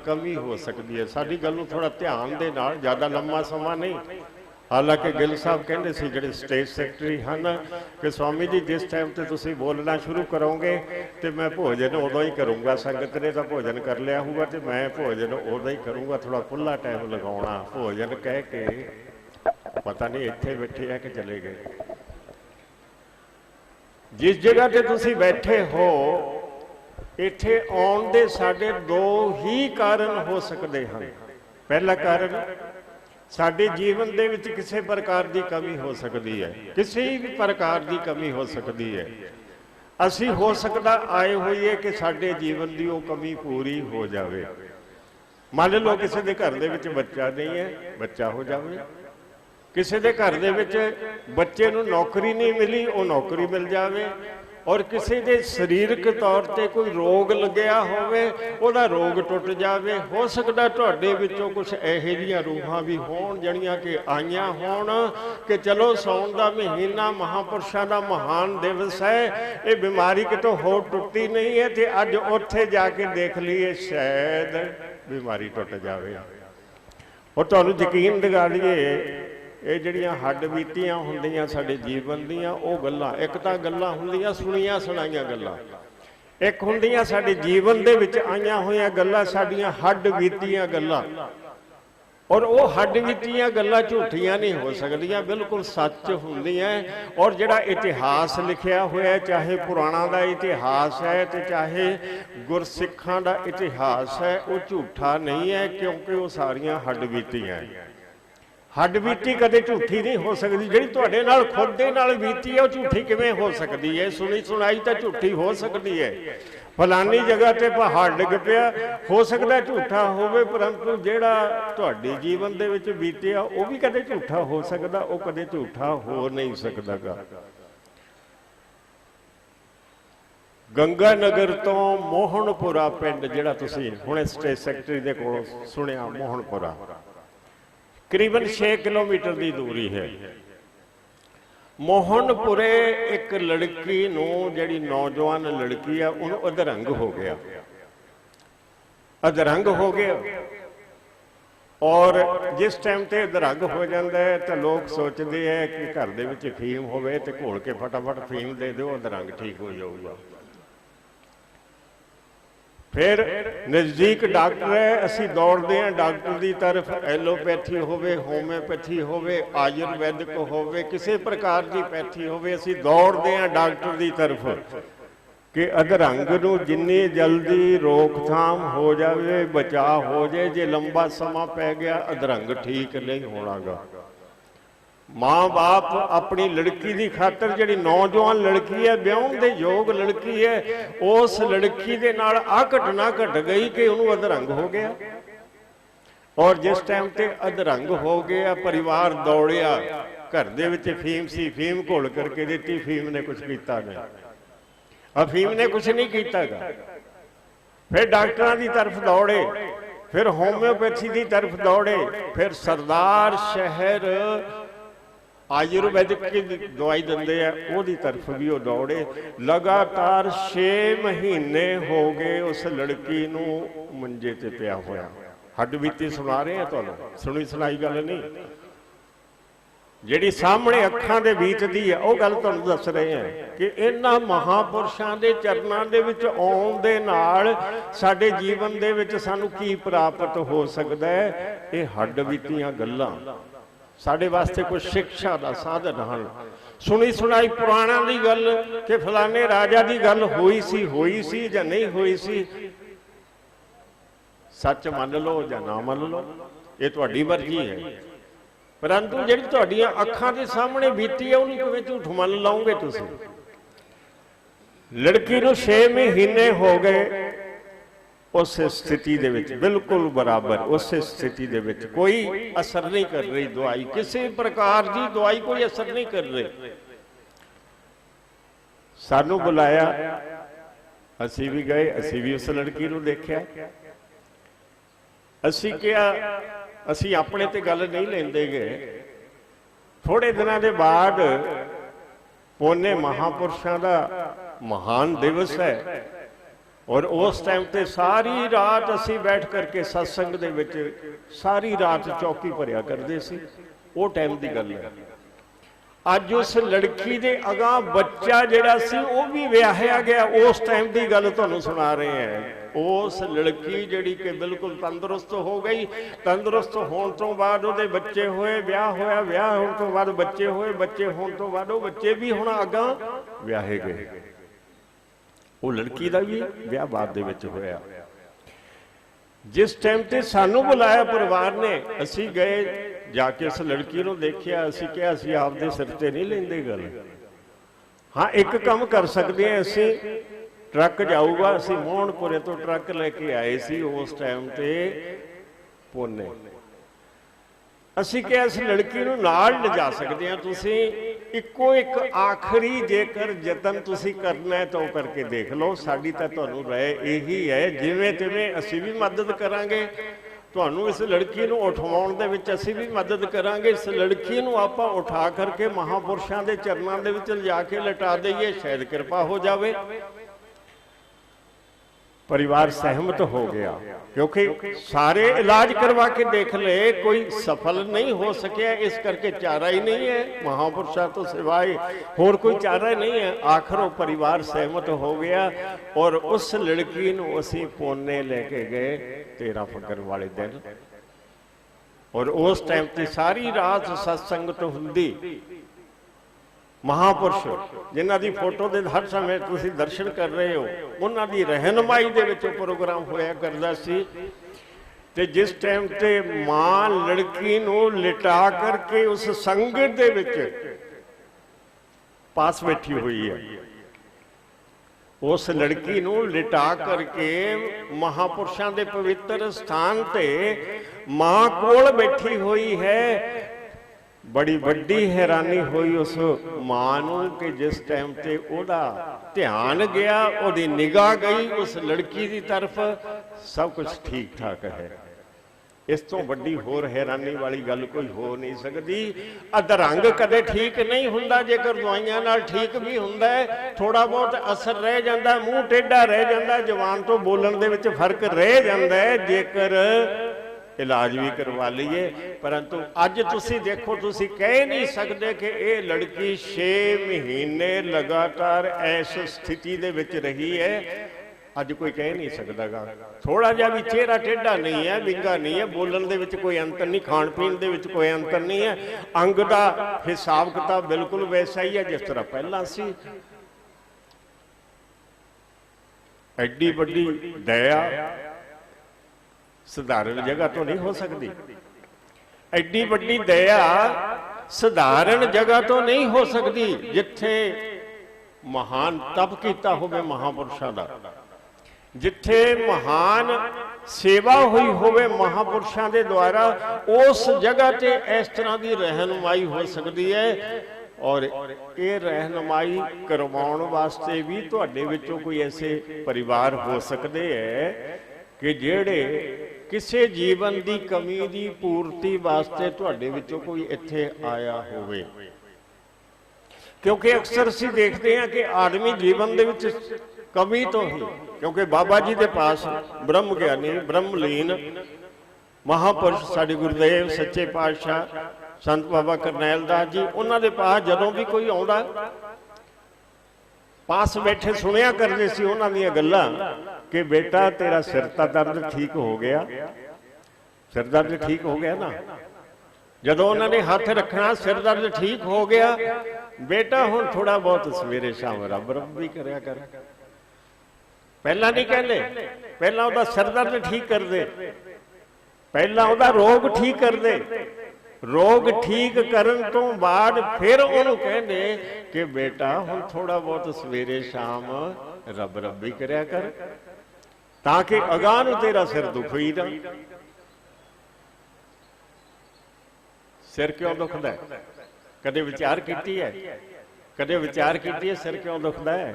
कमी हो सकती है। साडी गल नूं थोड़ा ध्यान दे नाल, ज़्यादा लंबा समा नहीं। हालांकि गिल साहब कहते सी जिहड़े स्टेज सैकटरी हैं कि स्वामी जी जिस टाइम ते तुसीं बोलना शुरू करोगे तो मैं भोजन उदों ही करूँगा। संगत ने तो भोजन कर लिया होगा तो मैं भोजन उदों ही करूँगा, थोड़ा खुला टाइम लगाउणा। भोजन कह के पता नहीं इत्थे बैठे है कि चले गए। जिस जगह ते तुसीं बैठे हो इत्थे आउण दे साडे दो ही कारण हो सकते हैं। पहला कारण साडे जीवन दे विच किसी प्रकार की कमी हो सकती है, किसी भी प्रकार की कमी हो सकती है। असी हो सकता आए हुई है कि साडे जीवन की वो कमी पूरी हो जाए। मान लो किसी के घर दे विच बच्चा नहीं है, बच्चा हो जाए। किसी के घर दे विच बच्चे नूं नौकरी नहीं मिली, वो नौकरी मिल जाए। और किसी के शरीरक तौर पर कोई रोग लग्या होवे, उहदा रोग टुट जाए। हो सकता तुहाडे विचों कुछ इहो जिहियां रूहां भी होण जड़ियां कि आईयां होण कि चलो सौण दा महीना महापुरुषां दा महान दिवस है, ये बीमारी कितों हो टुटती नहीं है तो अज उत्थे जाके देख लीए शायद बीमारी टुट जाए। और तुहानूं यकीन दिला लईए ये जिहड़ियां हड्ड बीतियां हुंदियां साडे जीवन दीयां वो गल्लां, एक तां गल्लां हुंदियां सुणीआं सुणाईआं गल्लां, एक हुंदियां साडे जीवन दे विच आईआं होईआं गल्लां, साडीआं हड्ड बीतियां गल्लां। और वो हड्ड बीतियां गल्लां झूठियां नहीं हो सकदियां, बिल्कुल सच हुंदियां। और जिहड़ा इतिहास लिखिया होया, चाहे पुराणा दा इतिहास है तो चाहे गुरसिखां दा इतिहास है, वो झूठा नहीं है क्योंकि वो सारियां हड्ड बीतियां है। हड्ड बीती कदे झूठी नहीं हो सकती। जिहड़ी तुहाडे नाल खुद दे नाल बीती है वो झूठी किवें हो सकती है? सुनी सुनाई तो झूठी हो सकती है। फलानी जगह ते पहाड़ डिग पिया, हो सकता झूठा होवे, परंतु जिहड़ा तुहाडे जीवन दे विच बीतिया वो भी कदे झूठा हो सकदा, वो कदे झूठा हो नहीं सकदा गा। गंगा नगर तो मोहनपुरा पिंड जिहड़ा तुसीं हुणे स्टेट सैकटरी दे कोलों सुणिया, मोहनपुरा करीबन 6 किलोमीटर की दूरी है। मोहनपुरे एक लड़की नूं, जिहड़ी नौजवान लड़की है, उन्होंने अधरंग हो गया, अधरंग हो गया। और जिस टाइम ते अधरंग हो जाता है तो लोग सोचते हैं कि घर दे विच फीम होवे ते घोल के फटाफट फीम दे दो, अधरंग ठीक हो जाऊगा। फिर नज़दीक डॉक्टर है, असी दौड़ते हैं डॉक्टर की तरफ, एलोपैथी होवे, होम्योपैथी होवे, आयुर्वैदिक होवे, किसी प्रकार की पैथी होवे, असी दौड़ते हैं डॉक्टर की तरफ कि अधरंग नूं जिन्नी जल्दी रोकथाम हो जाए, बचाव हो जाए। जे लंबा समा पै गया अधरंग ठीक नहीं होना गा। माँ बाप अपनी लड़की की खातर, जिहड़ी नौजवान लड़की है, ब्याहण दे योग लड़की है, उस लड़की दे नाल आ घटना घट गई कि उन्होंने अधरंग हो गया। और जिस टाइम ते अधरंग हो गया परिवार दौड़िया, घर दे विच फीम सी, फीम घोल करके दिती, फीम ने कुछ कीता नहीं, अफीम ने कुछ नहीं कीता गा। फिर डॉक्टरां की तरफ दौड़े, फिर होम्योपैथी की तरफ दौड़े, फिर सरदार शहर आयुर्वैदिक की दवाई देंदे है ओदी तरफ भी वो दौड़े। लगातार 6 महीने हो गए उस लड़की नूं मंजे ते पिया होया। हड्ड बीती सुना रहे हैं तुहानूं, सुनी सुनाई गल नहीं, जिहड़ी सामने अखां दे बीतदी है वो गल तुहानूं दस रहे हैं कि इन्हां महापुरुषां दे चरनां दे विच आउण दे नाल साडे जीवन दे विच सानूं की प्राप्त हो सकदा है। ये हड्ड बीतियां गल्लां साढ़े वास्ते कोई शिक्षा का साधन हैं। सुनी सुनाई पुराणा की गल कि फलाने राजा की गल हुई सी या नहीं हुई सी, सच मान लो या ना मान लो, ये तुहाडी मर्जी है। परंतु जिहड़ी तुहाडीआं अखां दे सामने बीती है उन्हें किवें झूठ मान लाओगे तुसीं? लड़की नूं 6 महीने हो गए उस स्थिति दे विच, बिल्कुल बराबर उस स्थिति दे विच कोई असर नहीं कर रही दवाई, किसी प्रकार की दवाई कोई असर नहीं कर रही। सानू बुलाया, असी भी गए, असी भी उस लड़की नूं देखिया। असी क्या, असी अपने ते गल नहीं लेंदे गए। थोड़े दिनों के बाद पुणे महापुरुषों का महान दिवस है, और उस टाइम ते सारी रात असी बैठ करके सत्संग दे विच सारी रात चौकी भरिया करते सी। वो टाइम की गल है। अज उस लड़की दे अगां बच्चा जिहड़ा सी वो भी विआहिया गया। उस टाइम की गल तुहानूं सुना रहे हैं। उस लड़की जिहड़ी कि बिल्कुल तंदुरुस्त हो गई, तंदुरुस्त होने तो बाद उहदे बच्चे होए, ब्याह होया, ब्याह होने तो बाद बच्चे होए, बच्चे होने तो बाद वो बच्चे भी हुण अगां विआहे गए। वो लड़की का भी ब्याह बाद दे विच होया। जिस टाइम ते सानू बुलाया परिवार ने, असी गए जाके उस लड़की को देखिया। असी क्या असी आपदे सिर ते नहीं लेंदे गल। हाँ, एक काम कर सकते हैं, असी ट्रक जाऊगा। असी मोहनपुरे तो ट्रक लेके आए सी उस टाइम ते पुणे। असी क्या इस लड़की को नाल लिजा सकते हैं। तुसी इको एक आखिरी जेकर यतन तुसी करना है तो करके देख लो। साडी तां तुहानूं राय यही है, जिवें तिवें असी भी मदद करांगे। तुहानूं इस लड़की को उठवाउण दे विच असी भी मदद करांगे। इस लड़की को आपां उठा करके महापुरुषां दे चरनां दे विच लिजा के लटा दईए, शायद कृपा हो जावे। परिवार सहमत हो गया, क्योंकि सारे इलाज करवा के देख ले, कोई सफल नहीं हो सकिया। इस करके चारा ही नहीं है, महापुरुषों तो सिवाय होर कोई चारा ही नहीं है। आखिर वो परिवार सहमत हो गया और उस लड़की को असी पुणे लेके गए 13 फग्गन वाले दिन। और उस टाइम ते सारी रात सत्संगत हुंदी। महापुरुष जिन्हां दी फोटो दे हर समय तुसीं दर्शन कर रहे हो, उन्हां दी रहनुमाई दे विच प्रोग्राम होया करदा सी। ते जिस टाइम ते मां लड़की नूं लिटा करके उस संगत दे विच पास बैठी हुई है, उस लड़की नूं लिटा करके महापुरुषां दे पवित्र स्थान ते मां कोल बैठी हुई है। बड़ी वड्डी हैरानी हुई उस मां नूं कि जिस टाइम ते ओदा ध्यान गया, ओदी निगाह गई उस लड़की की तरफ, सब कुछ ठीक ठाक है। इस तो वड्डी होर हैरानी वाली गल कोई हो नहीं सकती। अधरंग कदे ठीक नहीं हुंदा, जेकर दवाइयां नाल ठीक भी हुंदा है, थोड़ा बहुत असर रह जाता, मूँह टेढ़ा रह जाता, जवान तो बोलण दे विच फर्क रह जाता है जेकर इलाज भी करवा लीए। परंतु अज तुसी देखो, तुसी कह नहीं सकते कि ये लड़की 6 महीने लगातार इस स्थिति दे विच रही है। अज कोई कह नहीं सकता गा। थोड़ा जा भी चेहरा टेढ़ा नहीं है, विंगा नहीं है, बोलन दे विच कोई अंतर नहीं, खाण पीण दे विच कोई अंतर नहीं है। अंग दा हिसाब किताब बिल्कुल वैसा ही है जिस तरह पहला सी। एड्डी वड्डी दया साधारण जगह तो नहीं हो सकती। एड्डी वड्डी दया साधारण जगह तो नहीं हो सकती जिथे महान तप किया होवे महापुरुषों का, जिथे महान सेवा हुई होवे महापुरुषों के द्वारा, उस जगह ते इस तरह की रहनुमाई हो सकती है। और ये रहनुमाई करवाउण वास्ते भी तुहाडे विचों कोई ऐसे परिवार हो सकते हैं कि जेड़े किसी जीवन की कमी की पूर्ति वास्ते तुहाडे विचों कोई इत्थे आया होवे। क्योंकि अक्सर असीं देखते हैं कि आदमी जीवन दे विच कमी तो ही, क्योंकि बाबा जी के पास ब्रह्म ज्ञानी ब्रह्मलीन महापुरुष साडे गुरुदेव सच्चे पातशाह संत बाबा करनैल दास जी, उन्होंने पास जदों भी कोई आउंदा पास बैठे सुनिया करते सी उन्हां दीयां गल्लां कि बेटा तेरा सिर का दर्द ठीक हो गया, सिर दर्द ठीक हो गया ना। जदों उन्होंने हाथ रखना सिर दर्द ठीक हो गया, बेटा हुण थोड़ा बहुत सवेरे शाम रब रब भी करया कर। पहला नहीं कहते, पहला उहदा सिर दर्द ठीक कर दे, पहला उहदा रोग ठीक कर दे। रोग ठीक करन तो बाद फिर उन्होंने कहते कि बेटा हुण थोड़ा बहुत सवेरे शाम रब रब भी करया कर, ताकि अगाह नूं तेरा सिर दुख ही ना। सिर क्यों दुखदा है? कदे विचार कीती है? कदे विचार कीती है सिर क्यों दुखदा है?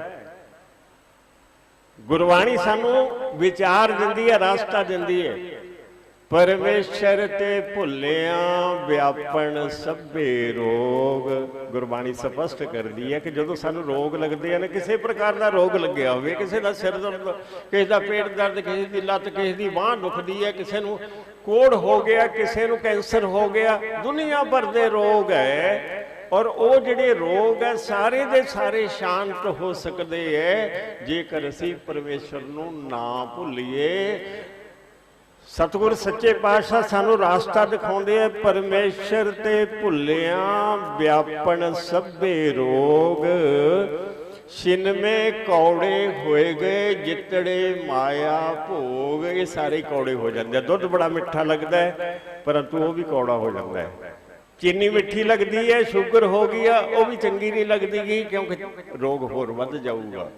गुरबाणी सानू विचार दिंदी है, रास्ता दिंदी है। परमेश्वर ते भुलिया व्यापन सभे रोग। गुरबाणी स्पष्ट करती है कि जो सानू रोग लगते हैं, किसी प्रकार का रोग लग्या हो, किसी का सिर दर्द, किसी का पेट दर्द, किसी की लत्त, किसी की बांह दुखती है, किसी को कोढ़ हो गया, किसी को कैंसर हो गया, दुनिया भर के रोग है। और वो जिहड़े रोग है सारे दे सारे शांत हो सकते हैं जेकर असीं परमेश्वर नूं ना भुल्लीए। सतगुर सच्चे पातशाह सानू रास्ता दिखाउंदे है, परमेश्वर ते भुल्लिया व्यापन सभे रोग, छिनमे कौड़े होए गए जितड़े माया भोग। ये सारे कौड़े हो जाते हैं। दुध बड़ा मिठा लगता है परंतु वो भी कौड़ा हो जाता है। चीनी मिठी लगती है, शुगर हो गई वो भी चंगी नहीं लगती क्योंकि रोग होर वध जाऊगा।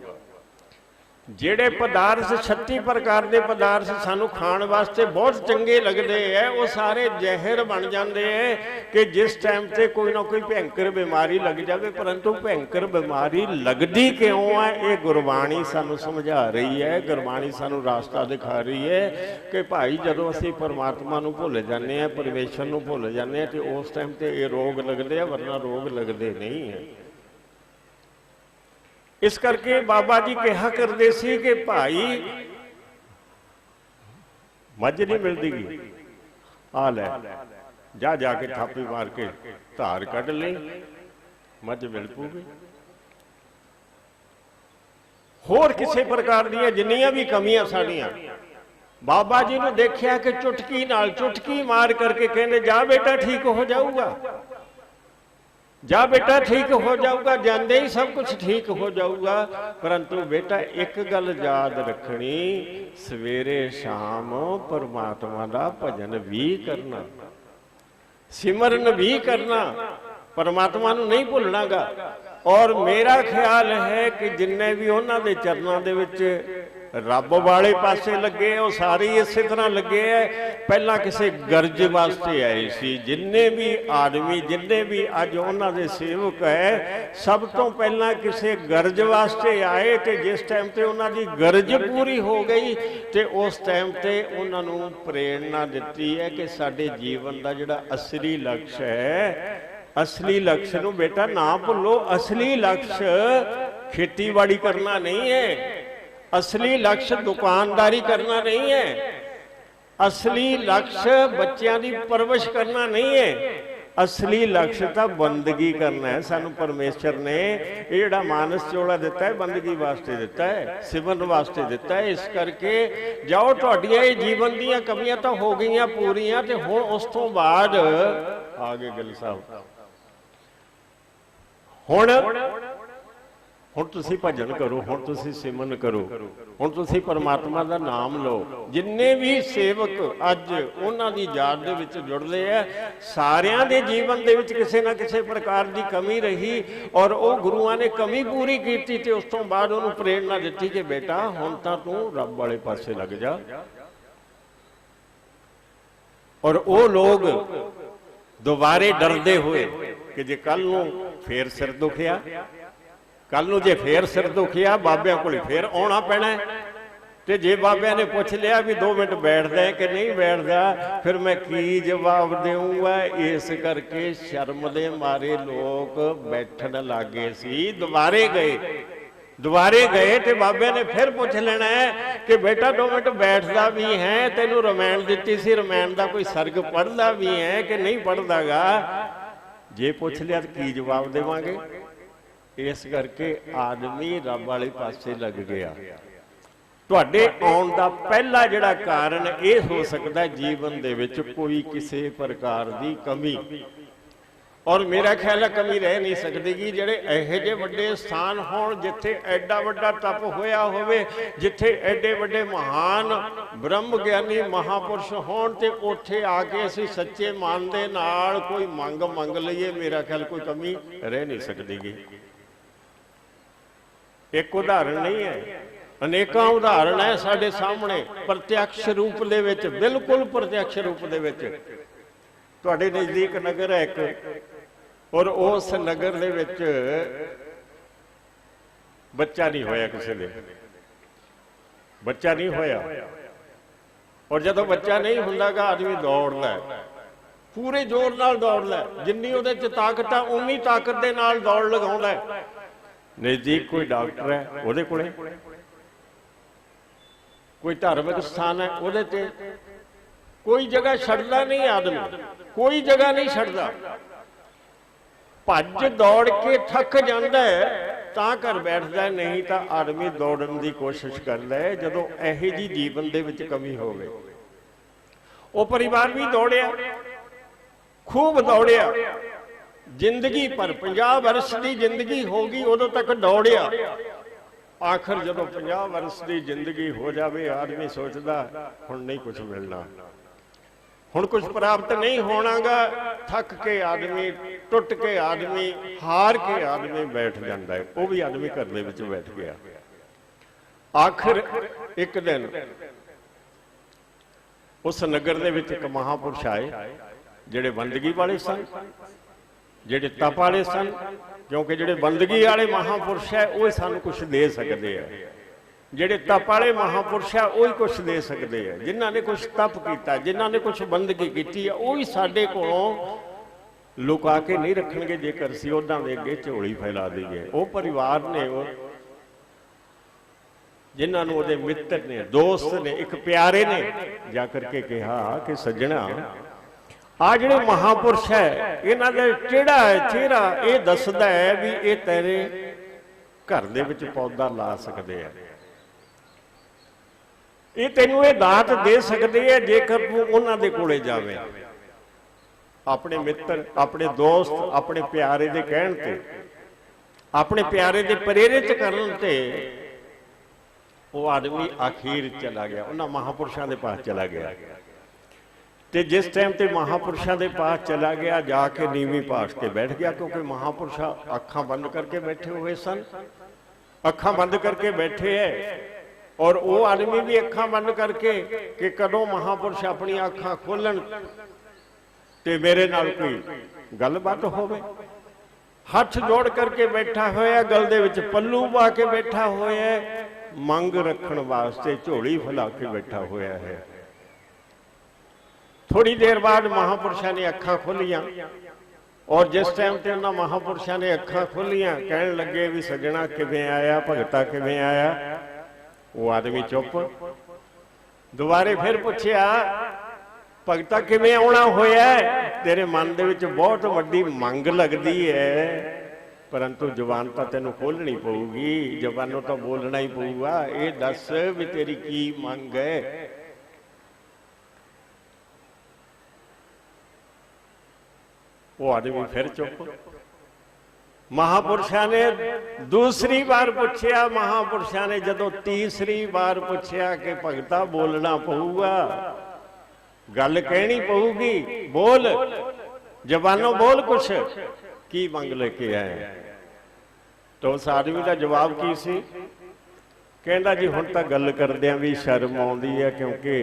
ਜਿਹੜੇ पदार्थ 36 प्रकार के पदार्थ सानू खाण वास्ते बहुत चंगे लगते हैं, वो सारे जहर बन जाते हैं कि जिस टाइम से कोई ना कोई भयंकर बीमारी लग जाए। परंतु भयंकर बीमारी लगती क्यों है, ये गुरबाणी सानू समझा रही है, गुरबाणी सानू रास्ता दिखा रही है कि भाई जदों असीं परमात्मा नूं भुल जाते हैं, परमेश्वर नूं भुल जाते हैं, तो उस टाइम ते ये रोग लगते हैं, वरना रोग लगते नहीं है। इस करके बाबा जी कहा करते सी कि भाई मझ नहीं मिलती, आ लै जा जाके थापी मार के धार कढ़ ली, मझ मिल पूगी। होर किसी प्रकार दी जिन्नियां भी कमियां साड़ियां बाबा जी ने देखिया कि चुटकी नाल चुटकी मार करके कहने जा बेटा ठीक हो जाऊगा, जा बेटा ठीक हो जाऊगा, जाते ही सब कुछ ठीक हो जाऊगा। परंतु बेटा एक गल याद रखनी, सवेरे शाम परमात्मा का भजन भी करना, सिमरन भी करना, परमात्मा नूं नहीं भुलना गा। और मेरा ख्याल है कि जिन्ने भी उन्होंने दे चरणों दे विच रब वाले पासे लगे वो सारे इस तरह लगे है। पहला किसी गरज वास्ते आए सी, जिन्ने भी आदमी जिन्ने भी अज उन्होंने सेवक है सब तो पहला किसी गरज वास्ते आए, तो जिस टाइम ते उन्होंने गरज पूरी हो गई तो उस टाइम ते उन्होंने प्रेरणा दी है कि साडे जीवन का जिहड़ा असली लक्ष्य है, असली लक्ष्य नूं बेटा ना भुलो। असली लक्ष्य खेतीबाड़ी करना नहीं है, असली लक्ष्य दुकानदारी करना नहीं है, असली लक्ष्य बच्चों की परवरिश करना नहीं है, असली लक्ष्य तो बंदगी करना है। सानू परमेश्वर ने ये मानस चोला दिता है बंदगी वास्ते दिता है, सिमरन वास्ते दिता है। इस करके जाओ, तुहाडियां ये जीवन दीयां कमियां तो हो गई पूरियां, तो हुण उस तो बाद आगे गिल साहब हुण तुसीं भजन करो, हुण तुसीं सिमरन करो, हुण तुसीं परमात्मा का नाम लो। जिन्ने भी सेवक अज उन्हां दी याद दे विच जुड़दे है, सारियां दे जीवन दे विच किसी ना किसी प्रकार की कमी रही और वो गुरुआं ने कमी पूरी की, ते उस तो बाद उन्होंने प्रेरणा दी कि बेटा हुण तां तूं रब वाले पासे लग जा। और वो लोग दोबारे डरदे हुए कि जे कल नूं फेर सिर दुखिया, कल नूं जे फेर सिर दुखिया बाबियां कोल फेर आउणा पैना है, ते जे बाबियां ने पुछ लिया भी 2 मिनट बैठदा है कि नहीं बैठदा, फिर मैं की जवाब देऊँगा। इस करके शर्म दे मारे लोग बैठन लागे सी। दोबारे गए तो बाबियां ने फिर पूछ लेना है कि बेटा 2 मिनट बैठदा भी है, तेनू रमैन दिती सी, रमैन का कोई सर्ग पढ़दा भी है कि नहीं पढ़दा गा। जे पूछ लिया तो की जवाब देवांगे। इस करके आदमी रब वाले पासे लग गया। तुहाडे आउण दा पहला जिहड़ा कारण यह हो सकता जीवन दे विच कोई किसी प्रकार की कमी, और मेरा ख्याल है कमी रह नहीं सकती कि जिहड़े इहो जिहे वड्डे स्थान होण जिथे एडा वड्डा तप होया होवे, जिथे एडे वड्डे महान ब्रह्म ज्ञानी महापुरुष होण ते उत्थे आके असीं सच्चे मन दे नाल कोई मंग लईए, मेरा ख्याल कोई कमी रह नहीं सकती। एक उदाहरण नहीं है, अनेकों उदाहरण है साडे सामने प्रत्यक्ष रूप दे विच, बिल्कुल प्रत्यक्ष रूप दे विच। तुहाडे नज़दीक नगर है एक, और उस नगर दे विच बच्चा नहीं होया, किसी दे बच्चा नहीं होया, और जदों बच्चा नहीं हुंदागा आदमी दौड़दा है, पूरे जोर नाल दौड़दा है, जिन्नी उहदे च ताकत आ उन्नी ताकत दे नाल दौड़ लगाउंदा है। नज़दीक कोई डॉक्टर है उहदे कोले, कोई धार्मिक स्थान है उहदे ते, कोई जगह छड्डदा नहीं आदमी, कोई जगह नहीं छड्डदा। भज दौड़ के थक जाता है तां घर बैठदा है, नहीं तो आदमी दौड़न की कोशिश करता है जदों इहो जी जीवन दे विच कमी होवे। वो परिवार भी दौड़िया, खूब दौड़िया, जिंदगी पर 50 वर्ष की जिंदगी होगी उदों तक दौड़िया। आखिर जदों 50 वर्ष की जिंदगी हो जाए आदमी सोचता हुण नहीं कुछ मिलना, हुण कुछ प्राप्त नहीं होनागा। थक के आदमी, टुट के आदमी, हार के आदमी बैठ जाता है। वो भी आदमी घर दे विच बैठ गया। आखिर एक दिन उस नगर दे विच एक महापुरुष आए जिहड़े बंदगी वाले सन, जिहड़े तप वाले सन, क्योंकि जिहड़े बंदगी वाले महापुरुष है वो सानू कुछ दे सकते हैं, जिहड़े तप वाले महापुरुष है वही कुछ दे सकते हैं। जिन्हां ने कुछ तप किया, जिन्हां ने कुछ बंदगी की है, वही साडे कोलों लुका के नहीं रखणगे जेकर असीं उन्हां दे अगे झोली फैला दईए। वो परिवार ने, वो जिन्हां नूं उहदे मित्र ने, दोस्त ने, एक प्यारे ने जा करके कहा कि सज्जणा आ जिहड़े महापुरुष है इन्हां दा टेढ़ा चेहरा ये दसदा है भी ये तेरे घर दे विच पौधा ला सकदे आ, ये तैनूं ये दात दे सकदे आ जेकर तूं उन्हां दे कोले जावें। अपने मित्र, अपने दोस्त, अपने प्यारे दे कहण ते, अपने प्यारे दे प्रेरित करन ते वो आदमी आखिर चला गया, उन्हां महापुरुषां दे पास चला गया। ते जिस टाइम ते महापुरुषां दे पास चला गया जाके नीवी पास के बैठ गया, क्योंकि महापुरुष अखां बंद करके बैठे हुए सन, अखां बंद करके बैठे है। और वो आदमी भी अखां बंद करके कि कदों महापुरुष अपनी अखां खोलन ते मेरे नाल कोई गलबात होवे। हथ जोड़ करके बैठा होया, गल दे विच पल्लू पा के बैठा होया, मंग रखण वास्ते झोली फैला के बैठा होया है। थोड़ी देर बाद महापुरुषों ने अखां खोलियां और जिस टाइम ते उन्हां महापुरुषों ने अखां खोलियां कहण लगे भी सज्जणा किवें आया, भगता किवें आया। वो आदमी चुप। दोबारे फिर पूछया भगता किवें आउणा होया, तेरे मन दे विच बहुत वड्डी मंग लगदी है, परंतु जबान तो तैनूं खोलनी पऊगी, जबानों तो बोलना ही पऊगा। ये दस भी तेरी की मंग है। वो आदमी फिर चुप। महापुरुषों ने दूसरी बार पूछया, महापुरुषों ने जदों तीसरी बार पूछया कि भगता बोलना पऊगा, गल कहनी पऊगी, बोल जबानों बोल, कुछ की मंग लेके आए। तो उस आदमी का जवाब की सी, कहंदा जी हुण तां गल करदिआं भी शर्म आउंदी है, क्योंकि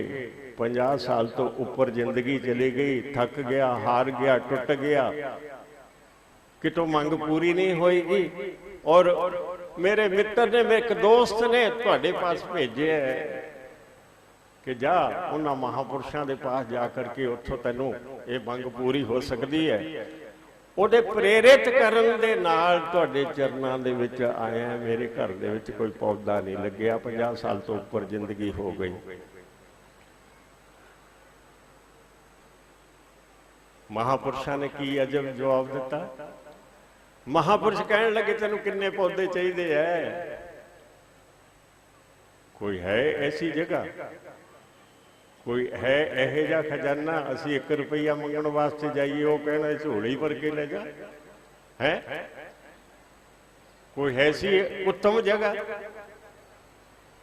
50 साल तो ऊपर जिंदगी चली गई, थक गया, हार गया, टुट गया, कितों मंग पूरी नहीं होएगी। और मेरे मित्र ने, मेरे एक दोस्त ने तुहाडे पास भेजे है कि जा उन्हां महापुरुषों के पास जा करके उत्थों तैनूं ये मंग पूरी हो सकती है। उहदे प्रेरित करन दे नाल तुहाडे चरनां दे विच आया, मेरे घर दे विच कोई पौधा नहीं लग्या, 50 साल तो ऊपर जिंदगी हो गई। महापुरुषों ने की अजब जवाब दिता। महापुरुष कहने लगे तेनू किन्ने पौधे चाहिए है, कोई है ऐसी जगह, कोई है यह जा खजाना असी 1 रुपया मंगण वास्ते जाइए, वो कहना झोली भर के ले जा है, कोई ऐसी उत्तम जगह।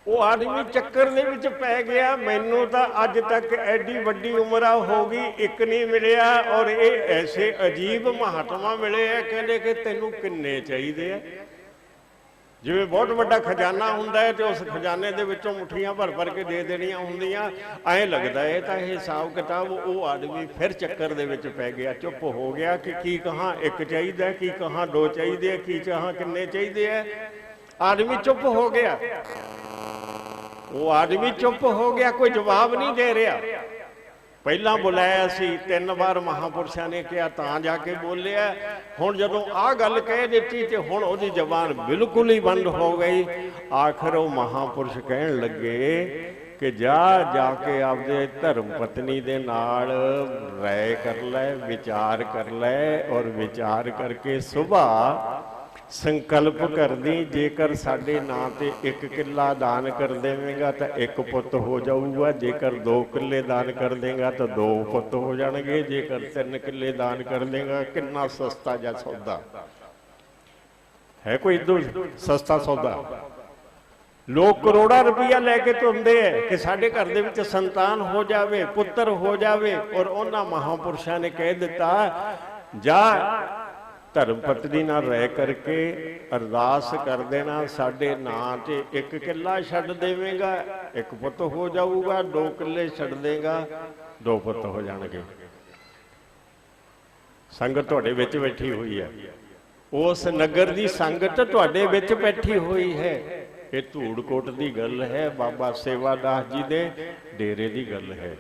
वो आदमी चक्कर दे विच पै गया, मैनू तो अज तक एडी वड्डी उम्र हो गई एक नहीं मिलिया, और ये ऐसे अजीब महात्मा मिले है, कहते कि तेनू किन्ने चाहिए है। जिवें बहुत वड्डा खजाना हुंदा है तो उस खजाने दे विचों मुठियां भर भर के दे देनियां हुंदियां, ऐ लगदा है तां हिसाब किताब। वो आदमी फिर चक्कर दे विच पै गया, चुप हो गया कि की कहां 1 चाहिए, की कहां 2 चाहिए, की कहां किन्ने चाहिए है। आदमी चुप हो गया। ਉਹ ਆਦਮੀ ਚੁੱਪ ਹੋ ਗਿਆ, ਕੋਈ ਜਵਾਬ ਨਹੀਂ ਦੇ ਰਿਹਾ। ਪਹਿਲਾਂ ਬੁਲਾਇਆ ਸੀ 3 ਵਾਰ ਮਹਾਂਪੁਰਸ਼ਾਂ ਨੇ ਕਿਹਾ ਤਾਂ ਜਾ ਕੇ ਬੋਲਿਆ। ਹੁਣ ਜਦੋਂ ਆਹ ਗੱਲ ਕਹਿ ਦਿੱਤੀ ਤੇ ਹੁਣ ਉਹਦੀ ਜ਼ਬਾਨ ਬਿਲਕੁਲ ਹੀ ਬੰਦ ਹੋ ਗਈ। ਆਖਰ ਉਹ ਮਹਾਂਪੁਰਸ਼ ਕਹਿਣ ਲੱਗੇ ਕਿ ਜਾ ਕੇ ਆਪਦੇ ਧਰਮ ਪਤਨੀ ਦੇ ਨਾਲ ਰਾਏ ਕਰ ਲੈ, ਵਿਚਾਰ ਕਰ ਲੈ, ਔਰ ਵਿਚਾਰ ਕਰਕੇ ਸੁਬਾਹ ਸੰਕਲਪ ਕਰਦੀ, ਜੇਕਰ ਸਾਡੇ ਨਾਂ ਤੇ 1 ਕਿੱਲਾ ਦਾਨ ਕਰ ਦੇਵੇਂਗਾ ਤਾਂ 1 ਪੁੱਤ ਹੋ ਜਾਊਗਾ, ਜੇਕਰ 2 ਕਿੱਲੇ ਦਾਨ ਕਰ ਦੇਗਾ ਤਾਂ 2 ਪੁੱਤ ਹੋ ਜਾਣਗੇ, ਜੇਕਰ 3 ਕਿੱਲੇ ਦਾਨ ਕਰ ਦੇਗਾ। ਕਿੰਨਾ ਸਸਤਾ ਜਿਹਾ ਸੌਦਾ ਹੈ, ਕੋਈ ਇਦੋਂ ਸਸਤਾ ਸੌਦਾ? ਲੋਕ ਕਰੋੜਾਂ ਰੁਪਈਆ ਲੈ ਕੇ ਧੁੰਦੇ ਹੈ ਕਿ ਸਾਡੇ ਘਰ ਦੇ ਵਿੱਚ ਸੰਤਾਨ ਹੋ ਜਾਵੇ, ਪੁੱਤਰ ਹੋ ਜਾਵੇ। ਔਰ ਉਹਨਾਂ ਮਹਾਂਪੁਰਸ਼ਾਂ ਨੇ ਕਹਿ ਦਿੱਤਾ, ਜਾ ਧਰਮ ਪਤਨੀ ਨਾਲ ਰਹਿ ਕਰਕੇ ਅਰਦਾਸ ਕਰ ਦੇਣਾ, ਸਾਡੇ ਨਾਂ ਤੇ 1 ਕਿੱਲਾ ਛੱਡ ਦੇਵੇਂਗਾ, 1 ਪੁੱਤ ਹੋ ਜਾਊਗਾ, 2 ਕਿੱਲੇ ਛੱਡ ਦੇਗਾ, 2 ਪੁੱਤ ਹੋ ਜਾਣਗੇ। ਸੰਗਤ ਤੁਹਾਡੇ ਵਿੱਚ ਬੈਠੀ ਹੋਈ ਹੈ, ਉਸ ਨਗਰ ਦੀ ਸੰਗਤ ਤੁਹਾਡੇ ਵਿੱਚ ਬੈਠੀ ਹੋਈ ਹੈ। ਇਹ ਧੂੜਕੋਟ ਦੀ ਗੱਲ ਹੈ, ਬਾਬਾ ਸੇਵਾਦਾਸ ਜੀ ਦੇ ਡੇਰੇ ਦੀ ਗੱਲ ਹੈ,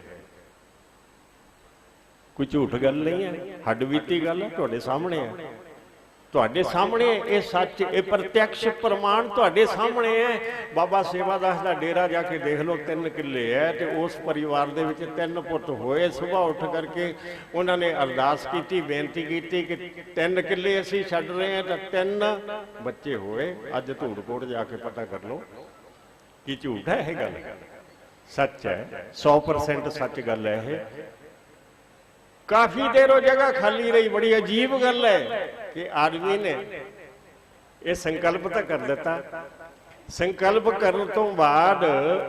ਕੋਈ ਝੂਠ ਗੱਲ ਨਹੀਂ ਹੈ, ਹੱਡ ਬੀਤੀ ਗੱਲ ਹੈ, ਤੁਹਾਡੇ ਸਾਹਮਣੇ ਹੈ। ਤੁਹਾਡੇ ਸਾਹਮਣੇ ਇਹ ਸੱਚ, ਇਹ ਪ੍ਰਤੱਖ ਪ੍ਰਮਾਣ ਤੁਹਾਡੇ ਸਾਹਮਣੇ ਹੈ। ਬਾਬਾ ਸੇਵਾਦਾਸ ਦਾ ਡੇਰਾ ਜਾ ਕੇ ਦੇਖ ਲਓ, 3 ਕਿੱਲੇ ਹੈ ਤੇ ਉਸ ਪਰਿਵਾਰ ਦੇ ਵਿੱਚ 3 ਪੁੱਤ ਹੋਏ। ਸੁਬਾਹ ਉੱਠ ਕਰਕੇ ਉਹਨਾਂ ਨੇ ਅਰਦਾਸ ਕੀਤੀ, ਬੇਨਤੀ ਕੀਤੀ ਕਿ 3 ਕਿੱਲੇ ਅਸੀਂ ਛੱਡ ਰਹੇ ਹਾਂ, ਤਾਂ 3 ਬੱਚੇ ਹੋਏ। ਅੱਜ ਧੂੜਕੋਟ ਜਾ ਕੇ ਪਤਾ ਕਰ ਲਓ ਕੀ ਝੂਠ ਹੈ ਇਹ ਗੱਲ, ਸੱਚ ਹੈ, 100% ਸੱਚ ਗੱਲ ਹੈ ਇਹ। ਕਾਫੀ ਦੇਰ ਉਹ ਜਗ੍ਹਾ ਖਾਲੀ ਰਹੀ। ਬੜੀ ਅਜੀਬ ਗੱਲ ਹੈ ਕਿ ਆਦਮੀ ਨੇ ਇਹ ਸੰਕਲਪ ਤਾਂ ਕਰ ਦਿੱਤਾ। ਸੰਕਲਪ ਕਰਨ ਤੋਂ ਬਾਅਦ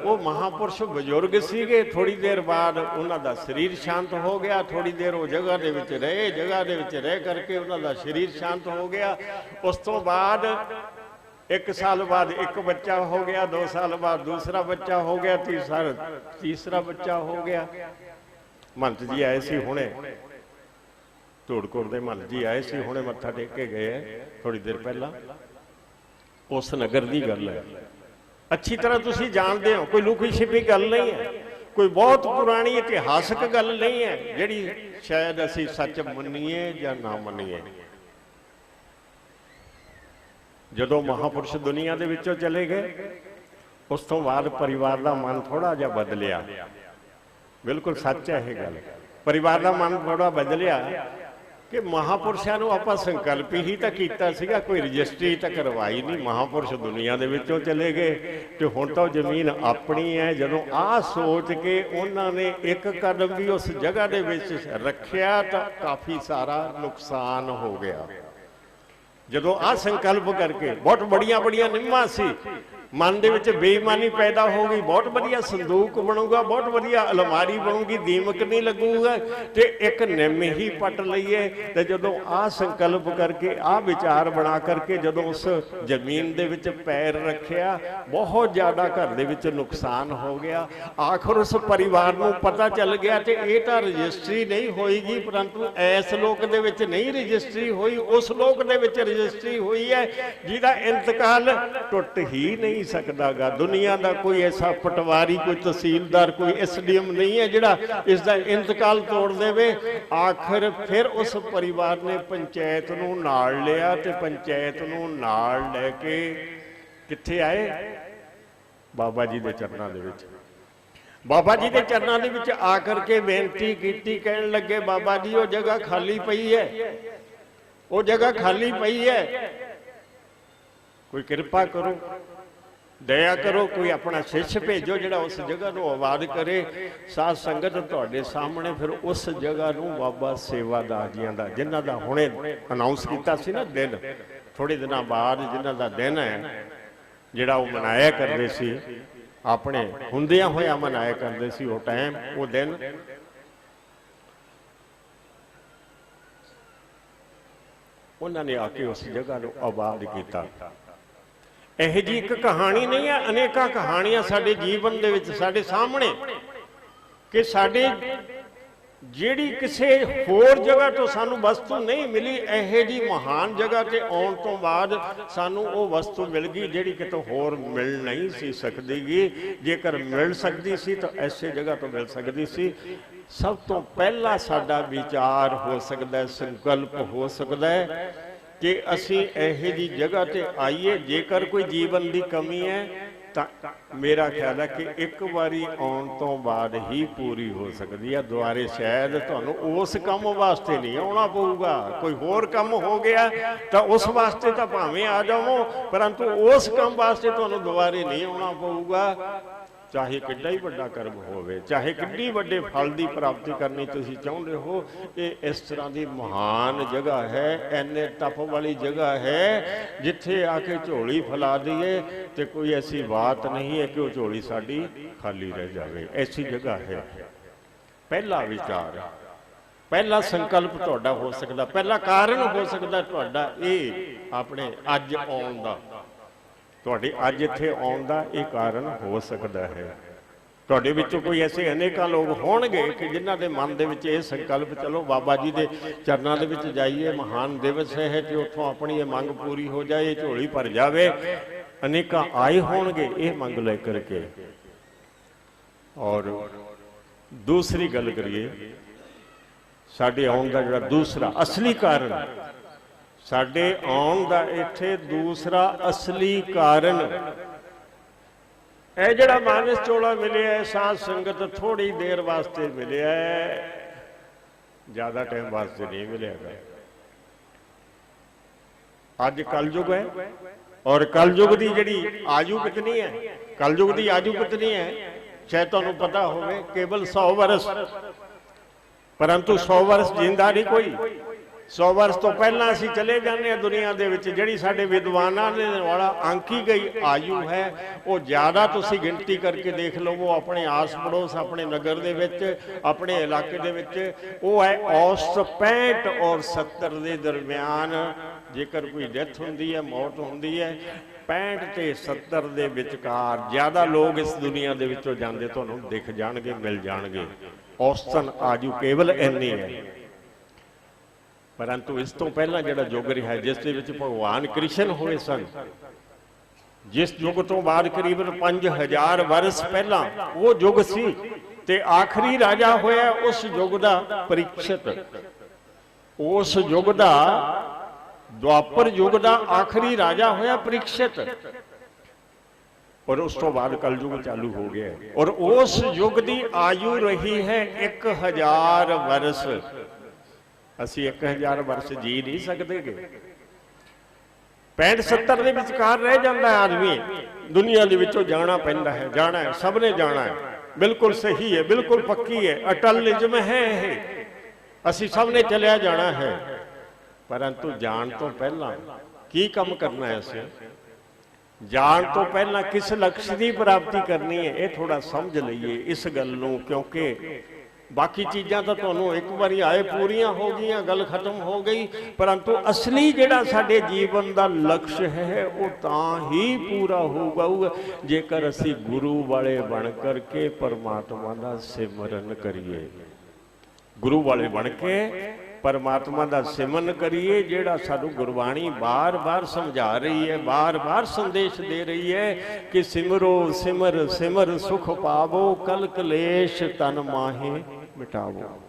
ਉਹ ਮਹਾਂਪੁਰਸ਼ ਬਜ਼ੁਰਗ ਸੀਗੇ, ਥੋੜੀ ਦੇਰ ਬਾਅਦ ਉਹਨਾਂ ਦਾ ਸਰੀਰ ਸ਼ਾਂਤ ਹੋ ਗਿਆ। ਥੋੜੀ ਦੇਰ ਉਹ ਜਗ੍ਹਾ ਦੇ ਵਿੱਚ ਰਹੇ, ਜਗ੍ਹਾ ਦੇ ਵਿੱਚ ਰਹਿ ਕਰਕੇ ਉਹਨਾਂ ਦਾ ਸਰੀਰ ਸ਼ਾਂਤ ਹੋ ਗਿਆ। ਉਸ ਤੋਂ ਬਾਅਦ 1 ਸਾਲ ਬਾਅਦ 1 ਬੱਚਾ ਹੋ ਗਿਆ, 2 ਸਾਲ ਬਾਅਦ ਦੂਸਰਾ ਬੱਚਾ ਹੋ ਗਿਆ, ਤੀਸਰਾ ਬੱਚਾ ਹੋ ਗਿਆ। ਮਹੰਤ ਜੀ ਆਏ ਸੀ ਹੁਣੇ, ਧੂੜਕੋਟ ਦੇ ਮਹੰਤ ਜੀ ਆਏ ਸੀ ਹੁਣੇ, ਮੱਥਾ ਟੇਕ ਕੇ ਗਏ ਹੈ ਥੋੜੀ ਦੇਰ ਪਹਿਲਾਂ। ਉਸ ਨਗਰ ਦੀ ਗੱਲ ਹੈ, ਅੱਛੀ ਤਰ੍ਹਾਂ ਤੁਸੀਂ ਜਾਣਦੇ ਹੋ, ਕੋਈ ਲੁਕੀ ਛਿਪੀ ਗੱਲ ਨਹੀਂ ਹੈ, ਕੋਈ ਬਹੁਤ ਪੁਰਾਣੀ ਇਤਿਹਾਸਕ ਗੱਲ ਨਹੀਂ ਹੈ ਜਿਹੜੀ ਸ਼ਾਇਦ ਅਸੀਂ ਸੱਚ ਮੰਨੀਏ ਜਾਂ ਨਾ ਮੰਨੀਏ। ਜਦੋਂ ਮਹਾਂਪੁਰਸ਼ ਦੁਨੀਆ ਦੇ ਵਿੱਚੋਂ ਚਲੇ ਗਏ, ਉਸ ਤੋਂ ਬਾਅਦ ਪਰਿਵਾਰ ਦਾ ਮਨ ਥੋੜਾ ਜਿਹਾ ਬਦਲਿਆ। ਬਿਲਕੁਲ ਸੱਚ ਹੈ ਇਹ ਗੱਲ, ਪਰਿਵਾਰ ਦਾ ਮਨ ਥੋੜਾ ਬਦਲਿਆ ਕਿ ਮਹਾਂਪੁਰਸ਼ਾਂ ਨੂੰ ਆਪਾਂ ਸੰਕਲਪ ਹੀ ਤਾਂ ਕੀਤਾ ਸੀਗਾ, ਕੋਈ ਰਜਿਸਟਰੀ ਤਾਂ ਕਰਵਾਈ ਨਹੀਂ। ਮਹਾਂਪੁਰਸ਼ ਦੁਨੀਆ ਦੇ ਵਿੱਚੋਂ ਚਲੇ ਗਏ ਤੇ ਹੁਣ ਤਾਂ ਜ਼ਮੀਨ ਆਪਣੀ ਹੈ। ਜਦੋਂ ਆਹ ਸੋਚ ਕੇ ਉਹਨਾਂ ਨੇ 1 ਕਦਮ ਵੀ ਉਸ ਜਗ੍ਹਾ ਦੇ ਵਿੱਚ ਰੱਖਿਆ ਤਾਂ ਕਾਫੀ ਸਾਰਾ ਨੁਕਸਾਨ ਹੋ ਗਿਆ। ਜਦੋਂ ਆਹ ਸੰਕਲਪ ਕਰਕੇ ਬਹੁਤ ਬੜੀਆਂ ਨਿੰਮਾਂ ਸੀ, ਮਨ ਦੇ ਵਿੱਚ ਬੇਈਮਾਨੀ ਪੈਦਾ ਹੋ ਗਈ, ਬਹੁਤ ਵਧੀਆ ਸੰਦੂਕ ਬਣੂਗਾ, ਬਹੁਤ ਵਧੀਆ ਅਲਮਾਰੀ ਬਣੂਗੀ, ਦੀਮਕ ਨਹੀਂ ਲੱਗੂਗਾ ਤੇ 1 ਨਿੰਮ ਹੀ ਪੱਟ ਲਈਏ। ਤੇ ਜਦੋਂ ਆਹ ਸੰਕਲਪ ਕਰਕੇ, ਆਹ ਵਿਚਾਰ ਬਣਾ ਕਰਕੇ ਜਦੋਂ ਉਸ ਜ਼ਮੀਨ ਦੇ ਵਿੱਚ ਪੈਰ ਰੱਖਿਆ, ਬਹੁਤ ਜ਼ਿਆਦਾ ਘਰ ਦੇ ਵਿੱਚ ਨੁਕਸਾਨ ਹੋ ਗਿਆ। ਆਖਰ ਉਸ ਪਰਿਵਾਰ ਨੂੰ ਪਤਾ ਚੱਲ ਗਿਆ ਤੇ ਇਹ ਤਾਂ ਰਜਿਸਟਰੀ ਨਹੀਂ ਹੋਏਗੀ, ਪਰੰਤੂ ਇਸ ਲੋਕ ਦੇ ਵਿੱਚ ਨਹੀਂ ਰਜਿਸਟਰੀ ਹੋਈ, ਉਸ ਲੋਕ ਦੇ ਵਿੱਚ ਰਜਿਸਟਰੀ ਹੋਈ ਹੈ ਜਿਹਦਾ ਇੰਤਕਾਲ ਟੁੱਟ ਹੀ ਨਹੀਂ ਸਕਦਾਗਾ। ਦੁਨੀਆ ਦਾ ਕੋਈ ਐਸਾ ਪਟਵਾਰੀ, ਕੋਈ ਤਹਿਸੀਲਦਾਰ, ਕੋਈ ਐਸਡੀਐਮ ਨਹੀਂ ਹੈ ਜਿਹੜਾ ਇਸ ਦਾ ਇੰਤਕਾਲ ਤੋੜ ਦੇਵੇ। ਆਖਰ ਫਿਰ ਉਸ ਪਰਿਵਾਰ ਨੇ ਪੰਚਾਇਤ ਨੂੰ ਨਾਲ ਲਿਆ ਤੇ ਪੰਚਾਇਤ ਨੂੰ ਨਾਲ ਲੈ ਕੇ ਕਿੱਥੇ ਆਏ? ਬਾਬਾ ਜੀ ਦੇ ਚਰਨਾਂ ਦੇ ਵਿੱਚ। ਬਾਬਾ ਜੀ ਦੇ ਚਰਨਾਂ ਦੇ ਵਿੱਚ ਆ ਕਰਕੇ ਬੇਨਤੀ ਕੀਤੀ, ਕਹਿਣ ਲੱਗੇ ਬਾਬਾ ਜੀ ਉਹ ਜਗ੍ਹਾ ਖਾਲੀ ਪਈ ਹੈ, ਉਹ ਜਗ੍ਹਾ ਖਾਲੀ ਪਈ ਹੈ, ਕੋਈ ਕਿਰਪਾ ਕਰੋ, ਦਇਆ ਕਰੋ, ਕੋਈ ਆਪਣਾ ਸਿੱਖ ਭੇਜੋ ਜਿਹੜਾ ਉਸ ਜਗ੍ਹਾ ਨੂੰ ਆਬਾਦ ਕਰੇ। ਸਾਧ ਸੰਗਤ ਤੁਹਾਡੇ ਸਾਹਮਣੇ ਫਿਰ ਉਸ ਜਗ੍ਹਾ ਨੂੰ ਬਾਬਾ ਸੇਵਾਦਾਸ ਜੀਆਂ ਦਾ, ਜਿਨ੍ਹਾਂ ਦਾ ਹੁਣੇ ਅਨਾਉਂਸ ਕੀਤਾ ਸੀ ਨਾ ਦਿਨ, ਥੋੜੇ ਦਿਨਾਂ ਬਾਅਦ ਜਿਨ੍ਹਾਂ ਦਾ ਦਿਨ ਹੈ ਜਿਹੜਾ ਉਹ ਮਨਾਇਆ ਕਰਦੇ ਸੀ, ਆਪਣੇ ਹੁੰਦਿਆਂ ਹੋਇਆਂ ਮਨਾਇਆ ਕਰਦੇ ਸੀ ਉਹ ਟਾਈਮ, ਉਹ ਦਿਨ। ਉਹਨਾਂ ਨੇ ਆ ਕੇ ਉਸ ਜਗ੍ਹਾ ਨੂੰ ਆਬਾਦ ਕੀਤਾ। ਇਹੋ ਜਿਹੀ ਇੱਕ ਕਹਾਣੀ ਨਹੀਂ ਹੈ, ਅਨੇਕਾਂ ਕਹਾਣੀਆਂ ਸਾਡੇ ਜੀਵਨ ਦੇ ਵਿੱਚ ਸਾਡੇ ਸਾਹਮਣੇ ਕਿ ਸਾਡੇ ਜਿਹੜੀ ਕਿਸੇ ਹੋਰ ਜਗ੍ਹਾ ਤੋਂ ਸਾਨੂੰ ਵਸਤੂ ਨਹੀਂ ਮਿਲੀ, ਇਹੋ ਜੀ ਮਹਾਨ ਜਗ੍ਹਾ ਤੇ ਆਉਣ ਤੋਂ ਬਾਅਦ ਸਾਨੂੰ ਉਹ ਵਸਤੂ ਮਿਲ ਗਈ ਜਿਹੜੀ ਕਿਤੋਂ ਹੋਰ ਮਿਲ ਨਹੀਂ ਸੀ ਸਕਦੀਗੀ। ਜੇਕਰ ਮਿਲ ਸਕਦੀ ਸੀ ਤਾਂ ਐਸੇ ਜਗ੍ਹਾ ਤੋਂ ਮਿਲ ਸਕਦੀ ਸੀ। ਸਭ ਤੋਂ ਪਹਿਲਾ ਸਾਡਾ ਵਿਚਾਰ ਹੋ ਸਕਦਾ, ਸੰਕਲਪ ਹੋ ਸਕਦਾ ਹੈ ਕਿ ਅਸੀਂ ਇਹੋ ਜੀ ਜਗ੍ਹਾ ਤੇ ਆਈਏ। ਜੇਕਰ ਕੋਈ ਜੀਵਨ ਦੀ ਕਮੀ ਹੈ ਤਾਂ ਮੇਰਾ ਖਿਆਲ ਹੈ ਕਿ ਇੱਕ ਵਾਰੀ ਆਉਣ ਤੋਂ ਬਾਅਦ ਹੀ ਪੂਰੀ ਹੋ ਸਕਦੀ ਹੈ। ਦੁਬਾਰੇ ਸ਼ਾਇਦ ਤੁਹਾਨੂੰ ਉਸ ਕੰਮ ਵਾਸਤੇ ਨਹੀਂ ਆਉਣਾ ਪਊਗਾ। ਕੋਈ ਹੋਰ ਕੰਮ ਹੋ ਗਿਆ ਤਾਂ ਉਸ ਵਾਸਤੇ ਤਾਂ ਭਾਵੇਂ ਆ ਜਾਵੋ, ਪਰੰਤੂ ਉਸ ਕੰਮ ਵਾਸਤੇ ਤੁਹਾਨੂੰ ਦੁਬਾਰੇ ਨਹੀਂ ਆਉਣਾ ਪਊਗਾ। ਚਾਹੇ ਕਿੱਡਾ ਹੀ ਵੱਡਾ ਕਰਮ ਹੋਵੇ, ਚਾਹੇ ਕਿੱਡੀ ਵੱਡੇ ਫਲ ਦੀ ਪ੍ਰਾਪਤੀ ਕਰਨੀ ਤੁਸੀਂ ਚਾਹੁੰਦੇ ਹੋ, ਇਹ ਇਸ ਤਰ੍ਹਾਂ ਦੀ ਮਹਾਨ ਜਗ੍ਹਾ ਹੈ, ਐਨੇ ਤਪ ਵਾਲੀ ਜਗ੍ਹਾ ਹੈ, ਜਿੱਥੇ ਆ ਕੇ ਝੋਲੀ ਫੈਲਾ ਦਈਏ ਤੇ ਕੋਈ ਐਸੀ ਬਾਤ ਨਹੀਂ ਹੈ ਕਿ ਉਹ ਝੋਲੀ ਸਾਡੀ ਖਾਲੀ ਰਹਿ ਜਾਵੇ। ਐਸੀ ਜਗ੍ਹਾ ਹੈ। ਪਹਿਲਾ ਵਿਚਾਰ, ਪਹਿਲਾ ਸੰਕਲਪ ਤੁਹਾਡਾ ਹੋ ਸਕਦਾ, ਪਹਿਲਾ ਕਾਰਨ ਹੋ ਸਕਦਾ ਤੁਹਾਡਾ ਇਹ ਆਪਣੇ ਅੱਜ ਆਉਣ ਦਾ, ਤੁਹਾਡੇ ਅੱਜ ਇੱਥੇ ਆਉਣ ਦਾ ਇਹ ਕਾਰਨ ਹੋ ਸਕਦਾ ਹੈ। ਤੁਹਾਡੇ ਵਿੱਚੋਂ ਕੋਈ ਐਸੇ ਅਨੇਕਾਂ ਲੋਕ ਹੋਣਗੇ ਕਿ ਜਿਨ੍ਹਾਂ ਦੇ ਮਨ ਦੇ ਵਿੱਚ ਇਹ ਸੰਕਲਪ, ਚਲੋ ਬਾਬਾ ਜੀ ਦੇ ਚਰਨਾਂ ਦੇ ਵਿੱਚ ਜਾਈਏ, ਮਹਾਨ ਦਿਵਸ ਹੈ ਤੇ ਉੱਥੋਂ ਆਪਣੀ ਇਹ ਮੰਗ ਪੂਰੀ ਹੋ ਜਾਏ, ਝੋਲੀ ਭਰ ਜਾਵੇ। ਅਨੇਕਾਂ ਆਏ ਹੋਣਗੇ ਇਹ ਮੰਗ ਲੈ ਕਰਕੇ। ਔਰ ਦੂਸਰੀ ਗੱਲ ਕਰੀਏ, ਸਾਡੇ ਆਉਣ ਦਾ ਜਿਹੜਾ ਦੂਸਰਾ ਅਸਲੀ ਕਾਰਨ, ਸਾਡੇ ਆਉਣ ਦਾ ਇੱਥੇ ਦੂਸਰਾ ਅਸਲੀ ਕਾਰਨ, ਇਹ ਜਿਹੜਾ ਮਾਨਸ ਚੋਲਾ ਮਿਲਿਆ, ਸਾਧ ਸੰਗਤ ਥੋੜੀ ਦੇਰ ਵਾਸਤੇ ਮਿਲਿਆ, ਜ਼ਿਆਦਾ ਟਾਈਮ ਵਾਸਤੇ ਨਹੀਂ ਮਿਲਿਆਗਾ। ਅੱਜ ਕਲਯੁਗ ਹੈ ਔਰ ਕਲਯੁਗ ਦੀ ਜਿਹੜੀ ਆਯੂ ਕਿਤਨੀ ਹੈ, ਕਲਯੁਗ ਦੀ ਆਯੂ ਕਿਤਨੀ ਹੈ ਸ਼ਾਇਦ ਤੁਹਾਨੂੰ ਪਤਾ ਹੋਵੇ, ਕੇਵਲ 100 ਵਰਸ। ਪਰੰਤੂ 100 ਵਰਸ ਜਿੰਦਾ ਨਹੀਂ ਕੋਈ। 100 ਵਰਸ ਤੋਂ ਪਹਿਲਾਂ ਅਸੀਂ ਚਲੇ ਜਾਂਦੇ ਹਾਂ ਦੁਨੀਆ ਦੇ ਵਿੱਚ। ਜਿਹੜੀ ਸਾਡੇ ਵਿਦਵਾਨਾਂ ਦੇ ਵਾਲਾ ਆਂਕੀ ਗਈ ਆਯੂ ਹੈ ਉਹ ਜ਼ਿਆਦਾ ਤੁਸੀਂ ਗਿਣਤੀ ਕਰਕੇ ਦੇਖ ਲਵੋ ਆਪਣੇ ਆਸ ਪੜੋਸ, ਆਪਣੇ ਨਗਰ ਦੇ ਵਿੱਚ, ਆਪਣੇ ਇਲਾਕੇ ਦੇ ਵਿੱਚ, ਉਹ ਹੈ ਔਸਤ 65 ਔਰ 70 ਦੇ ਦਰਮਿਆਨ। ਜੇਕਰ ਕੋਈ ਡੈਥ ਹੁੰਦੀ ਹੈ, ਮੌਤ ਹੁੰਦੀ ਹੈ, 65 ਤੇ 70 ਦੇ ਵਿਚਕਾਰ ਜ਼ਿਆਦਾ ਲੋਕ ਇਸ ਦੁਨੀਆ ਦੇ ਵਿੱਚੋਂ ਜਾਂਦੇ ਤੁਹਾਨੂੰ ਦਿਖ ਜਾਣਗੇ, ਮਿਲ ਜਾਣਗੇ। ਔਸਤਨ ਆਯੂ ਕੇਵਲ ਇੰਨੀ ਹੈ। ਪਰੰਤੂ ਇਸ ਤੋਂ ਪਹਿਲਾਂ ਜਿਹੜਾ ਯੁੱਗ ਰਿਹਾ, ਜਿਸ ਦੇ ਵਿੱਚ ਭਗਵਾਨ ਕ੍ਰਿਸ਼ਨ ਹੋਏ ਸਨ, ਜਿਸ ਯੁੱਗ ਤੋਂ ਬਾਅਦ ਕਰੀਬਨ 5000 ਵਰਸ ਪਹਿਲਾਂ ਉਹ ਯੁੱਗ ਸੀ, ਤੇ ਆਖਰੀ ਰਾਜਾ ਹੋਇਆ ਉਸ ਯੁੱਗ ਦਾ ਪਰੀਖਿਤ। ਉਸ ਯੁੱਗ ਦਾ, ਦੁਆਪਰ ਯੁੱਗ ਦਾ ਆਖਰੀ ਰਾਜਾ ਹੋਇਆ ਪਰੀਖਿਤ। ਔਰ ਉਸ ਤੋਂ ਬਾਅਦ ਕਲਯੁਗ ਚਾਲੂ ਹੋ ਗਿਆ ਔਰ ਉਸ ਯੁੱਗ ਦੀ ਆਯੂ ਰਹੀ ਹੈ 1000 ਵਰਸ। ਅਸੀਂ 1000 ਵਰਸ ਜੀ ਨਹੀਂ ਸਕਦੇਗੇ। 65-70 ਦੇ ਵਿਚਕਾਰ ਰਹਿ ਜਾਂਦਾ ਹੈ ਆਦਮੀ। ਦੁਨੀਆ ਦੇ ਵਿੱਚੋਂ ਜਾਣਾ ਪੈਂਦਾ ਹੈ, ਜਾਣਾ ਹੈ, ਸਭ ਨੇ ਜਾਣਾ ਹੈ। ਬਿਲਕੁਲ ਸਹੀ ਹੈ, ਬਿਲਕੁਲ ਪੱਕੀ ਹੈ, ਅਟਲਿਜ਼ਮ ਹੈ ਇਹ। ਅਸੀਂ ਸਭ ਨੇ ਚਲਿਆ ਜਾਣਾ ਹੈ। ਪਰੰਤੂ ਜਾਣ ਤੋਂ ਪਹਿਲਾਂ ਕੀ ਕੰਮ ਕਰਨਾ ਹੈ? ਅਸੀਂ ਜਾਣ ਤੋਂ ਪਹਿਲਾਂ ਕਿਸ ਲਕਸ਼ ਦੀ ਪ੍ਰਾਪਤੀ ਕਰਨੀ ਹੈ, ਇਹ ਥੋੜਾ ਸਮਝ ਲਈਏ ਇਸ ਗੱਲ ਨੂੰ। ਕਿਉਂਕਿ ਬਾਕੀ ਚੀਜ਼ਾਂ ਤਾਂ ਤੁਹਾਨੂੰ ਇੱਕ ਵਾਰੀ ਆਏ ਪੂਰੀਆਂ ਹੋ ਗਈਆਂ, ਗੱਲ ਖਤਮ ਹੋ ਗਈ। ਪਰੰਤੂ ਅਸਲੀ ਜਿਹੜਾ ਸਾਡੇ ਜੀਵਨ ਦਾ ਲਕਸ਼ ਹੈ ਉਹ ਤਾਂ ਹੀ ਪੂਰਾ ਹੋਊਗਾ ਜੇਕਰ ਅਸੀਂ ਗੁਰੂ ਵਾਲੇ ਬਣ ਕਰਕੇ ਪਰਮਾਤਮਾ ਦਾ ਸਿਮਰਨ ਕਰੀਏ। ਗੁਰੂ ਵਾਲੇ ਬਣ ਕੇ ਪਰਮਾਤਮਾ ਦਾ ਸਿਮਰਨ ਕਰੀਏ, ਜਿਹੜਾ ਸਾਨੂੰ ਗੁਰਬਾਣੀ ਬਾਰ-ਬਾਰ ਸਮਝਾ ਰਹੀ ਹੈ, ਬਾਰ-ਬਾਰ ਸੰਦੇਸ਼ ਦੇ ਰਹੀ ਹੈ ਕਿ ਸਿਮਰੋ ਸਿਮਰ ਸਿਮਰ ਸੁਖ ਪਾਵੋ, ਕਲ ਕਲੇਸ਼ ਤਨ ਮਾਹੇ ਮਿਟਾਵੋ।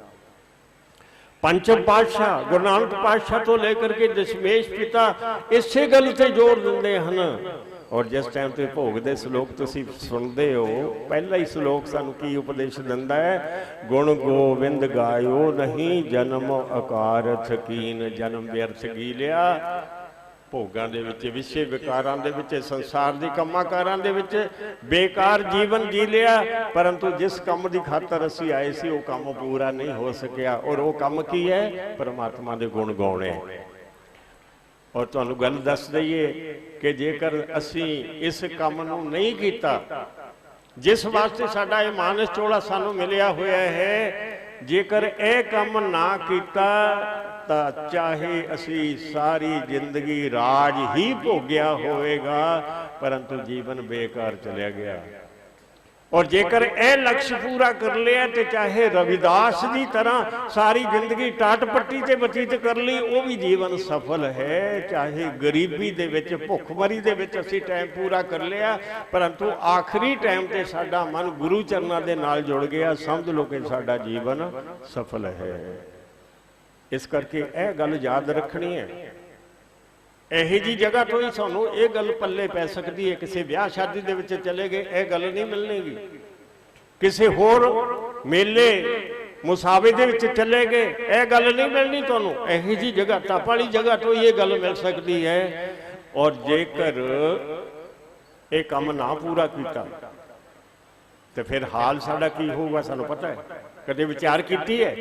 ਪੰਚਮ ਪਾਤਸ਼ਾਹ ਗੁਰੂ ਨਾਨਕ ਪਾਤਸ਼ਾਹ ਤੋਂ ਲੈ ਕਰਕੇ ਦਸ਼ਮੇਸ਼ ਪਿਤਾ ਇਸੇ ਗੱਲ ਤੇ ਜ਼ੋਰ ਦਿੰਦੇ ਹਨ। ਔਰ ਜਿਸ ਟਾਈਮ ਤੇ ਭੋਗ ਦੇ ਸ਼ਲੋਕ ਤੁਸੀਂ ਸੁਣਦੇ ਹੋ, ਪਹਿਲਾ ਹੀ ਸ਼ਲੋਕ ਸਾਨੂੰ ਕੀ ਉਪਦੇਸ਼ ਦਿੰਦਾ ਹੈ? ਗੁਣ ਗੋਬਿੰਦ ਗਾਇਓ ਨਹੀਂ, ਜਨਮ ਅਕਾਰਥ ਕੀਨ, ਜਨਮ ਵਿਅਰਥ ਗੀ ਲਿਆ। ਭੋਗਾਂ ਦੇ ਵਿੱਚ, ਵਿਸ਼ੇ ਵਿਕਾਰਾਂ ਦੇ ਵਿੱਚ, ਸੰਸਾਰ ਦੀ ਕੰਮਾਂ-ਕਾਰਾਂ ਦੇ ਵਿੱਚ ਬੇਕਾਰ ਜੀਵਨ ਜੀ ਲਿਆ। ਪਰੰਤੂ ਜਿਸ ਕੰਮ ਦੀ ਖਾਤਰ ਅਸੀਂ ਆਏ ਸੀ ਉਹ ਕੰਮ ਪੂਰਾ ਨਹੀਂ ਹੋ ਸਕਿਆ। ਔਰ ਉਹ ਕੰਮ ਕੀ ਹੈ? ਪਰਮਾਤਮਾ ਦੇ ਗੁਣ ਗਾਉਣੇ। ਔਰ ਤੁਹਾਨੂੰ ਗੱਲ ਦੱਸ ਦਈਏ ਕਿ ਜੇਕਰ ਅਸੀਂ ਇਸ ਕੰਮ ਨੂੰ ਨਹੀਂ ਕੀਤਾ ਜਿਸ ਵਾਸਤੇ ਸਾਡਾ ਇਹ ਮਾਨਸ ਚੋਲਾ ਸਾਨੂੰ ਮਿਲਿਆ ਹੋਇਆ ਹੈ, ਜੇਕਰ ਇਹ ਕੰਮ ਨਾ ਕੀਤਾ ਤਾਂ ਚਾਹੇ ਅਸੀਂ ਸਾਰੀ ਜ਼ਿੰਦਗੀ ਰਾਜ ਹੀ ਭੋਗਿਆ ਹੋਵੇਗਾ, ਪਰੰਤੂ ਜੀਵਨ ਬੇਕਾਰ ਚਲਿਆ ਗਿਆ। और जेकर यह लक्ष्य पूरा कर लिया तो चाहे रविदास की तरह सारी जिंदगी टाट पट्टी से बतीत कर ली, वो भी जीवन सफल है। चाहे गरीबी दे विच भुखमरी दे विच असीं टाइम पूरा कर लिया, परंतु आखिरी टाइम ते साडा मन गुरु चरनां दे नाल जुड़ गया, समझ लो कि साडा जीवन सफल है। इस करके यह गल याद रखनी है। यही जी जगह तो ही सानू ये गल पल्ले पै सकती है। किसी ब्याह शादी दे विच चले गए यह गल नहीं मिलनेगी, किसी होर मेले मुसावे दे विच चले गए यह गल नहीं मिलनी तुहानू। यही जी जगह तप वाली जगह तो ये गल मिल सकती है। और जेकर ये काम ना पूरा किया तो फिर हाल साडा की होगा सानू पता है। कदे विचार कीती है,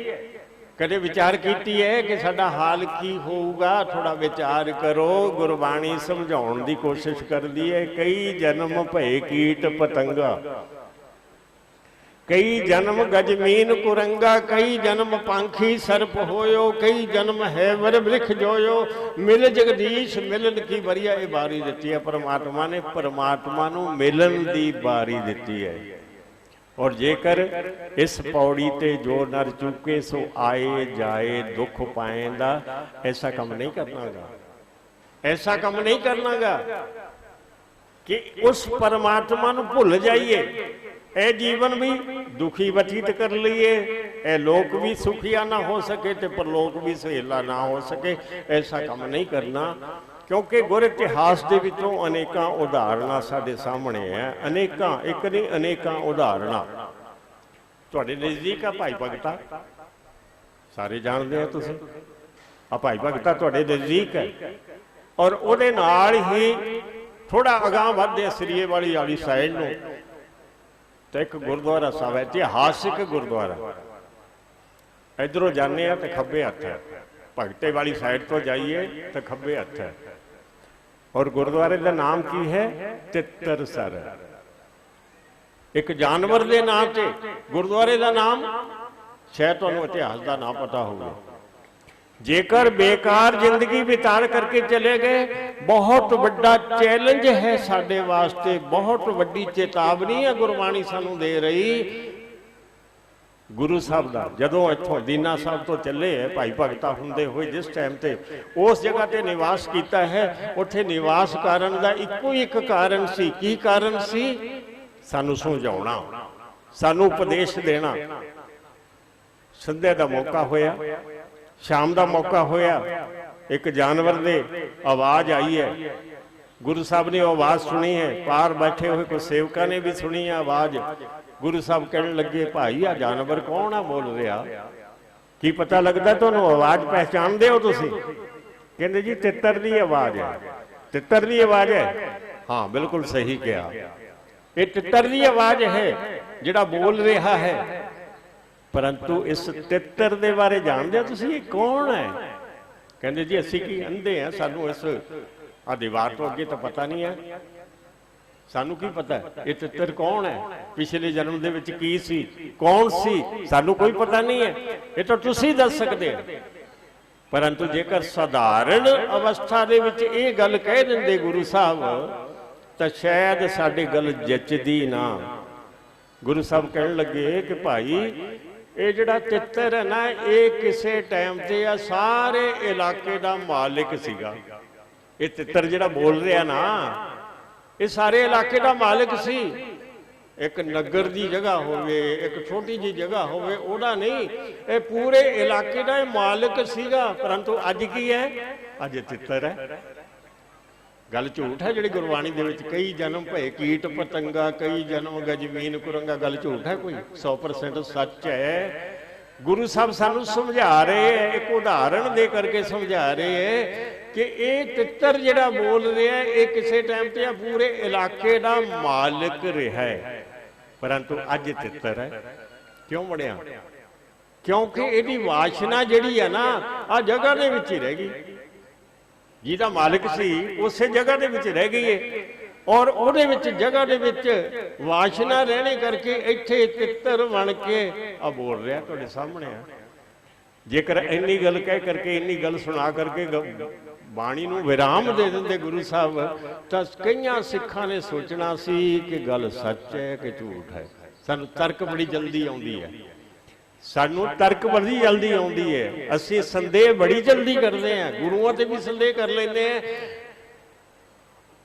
कदे विचार कीती है कि साडा हाल की होगा? थोड़ा विचार करो। गुरबाणी समझाउण दी कोशिश करदी है। कई जन्म भय कीट पतंगा, कई जन्म गजमीन कुरंगा, कई जन्म पांखी सर्प होयो, कई जन्म है वर वृक्ष जोयो, मिल जगदीश मिलन की बरिया। ये बारी दिती है परमात्मा ने, परमात्मा नू मिलन दी बारी दिती है। और जेकर इस पौड़ी ते जो नर चुके सो आए जाए दुख पाएंदा, ऐसा काम नहीं करनागा, ऐसा काम नहीं करनागा कि उस परमात्मा नू भुल जाइए। ए जीवन भी दुखी बतीत कर लीए, ए लोक भी सुखिया ना हो सके तो परलोक भी सहेला ना हो सके, ऐसा काम नहीं करना। क्योंकि गुर इतिहास के विचों अनेकां उदाहरणां साडे सामने है, अनेकां, एक नहीं अनेकां उदाहरणां। तुहाडे नज़दीक आ भाई भगता, सारे जानते हैं तुसीं, आ भाई भगता तुहाडे नज़दीक है। और उहदे नाल ही थोड़ा अगांह वधदे सरीए वाली साइड नूं तो एक गुरुद्वारा साहब है, इतिहासिक गुरुद्वारा। इधरों जाने तो खब्बे हत्थ है, भगते वाली साइड तो जाइए तो खब्बे हत्थ है। और गुरुद्वारे का नाम की है? तित्तरसर। एक जानवर के नाम से गुरुद्वारे का नाम, शायद तुहानू इतिहास का ना पता होगा। जेकर बेकार जिंदगी बितार करके चले गए, बहुत बड़ा चैलेंज है साडे वास्ते, बहुत वड्डी चेतावनी है गुरबाणी सानू दे रही। गुरु साहब का जदों इत्थों दीना साहब तो चले है, भाई भगता हुंदे होए जिस टाइम ते उस जगह ते निवास किया है, उत्थे निवास कारण का इक्को एक कारण सी। की कारण सी? सानू समझाउणा, सानू उपदेश देना। संध्या का मौका होया, शाम का मौका होया, एक जानवर दे आवाज़ आई है। गुरु साहब ने आवाज़ सुनी है, पार बैठे हुए कुछ सेवका ने भी सुनी है आवाज़। गुरु साहब कहने लगे, भाई आ जानवर कौन आ बोल रहा? की पता लगता तुहानू? आवाज़ पहचानते हो तुसीं? कहते जी तित्तर की आवाज़ है। तित्तर की आवाज़ है? हाँ बिल्कुल सही कहा, ये तित्तर की आवाज़ है जिहड़ा बोल रहा है। परंतु इस तित्तर दे बारे जानते हो तुसीं? ये कौन है? कहते जी असीं की अंधे हैं, सानू इस आ दीवार तो अगे तो पता नहीं है, सानू की पता है ये तित्तर कौन है, पिछले जन्म दे विच की सी, कौन सी, सानू कोई पता नहीं है, ये तो तुसीं दस सकदे हो। परंतु जेकर साधारण अवस्था दे विच ये गल कह दिंदे गुरु साहब, तो शायद साडी गल जचदी ना। गुरु साहब कहण लगे कि भाई ये जिहड़ा तित्तर है ना, ये किसी टाइम ते आ सारे इलाके का मालिक सीगा। ये तित्तर जिहड़ा बोल रहा ना, ये सारे इलाके का मालिक सी। एक नगर की जगह होवे, एक छोटी जी जगह होवे, ओदा नहीं, ये पूरे इलाके का मालिक सीगा। परंतु अज की है? अज तित्तर है। गल झूठ है जिहड़ी गुरबाणी दे विच कई जन्म भय कीट पतंगा, कई जन्म गजमीन कुरंगा, गल झूठ है कोई? 100% सच है। गुरु साहब सानू समझा रहे हैं, एक उदाहरण दे करके समझा रहे हैं कि ये तित्तर जिहड़ा बोल रहा है, ये किसी टाइम ते पूरे इलाके का मालिक रहा है, परंतु अज तित्तर है। क्यों बनिया? क्योंकि इहदी वासना जिहड़ी है ना, आ जगह दे विच ही रह गई। जिहदा मालिक सी उस जगह दे विच रह गई है, और उहदे विच जगह दे विच वासना रहने करके इत्थे तित्तर बन के आ बोल रहा तुहाडे सामने है। जेकर इन्नी गल कह करके, इन्नी गल सुना करके बाणी नूं विराम दे दिंदे गुरु साहब, तो कईयां सिखां ने सोचना सी कि गल सच है कि झूठ है। ਸਾਨੂੰ ਤਰਕ ਬੜੀ ਜਲਦੀ ਆਉਂਦੀ ਹੈ, ਸਾਨੂੰ ਤਰਕ ਬੜੀ ਜਲਦੀ ਆਉਂਦੀ ਹੈ, ਅਸੀਂ ਸੰਦੇਹ ਬੜੀ ਜਲਦੀ ਕਰਦੇ ਹਾਂ, ਗੁਰੂਆਂ ਤੇ ਵੀ ਸੰਦੇਹ ਕਰ ਲੈਂਦੇ ਹਾਂ।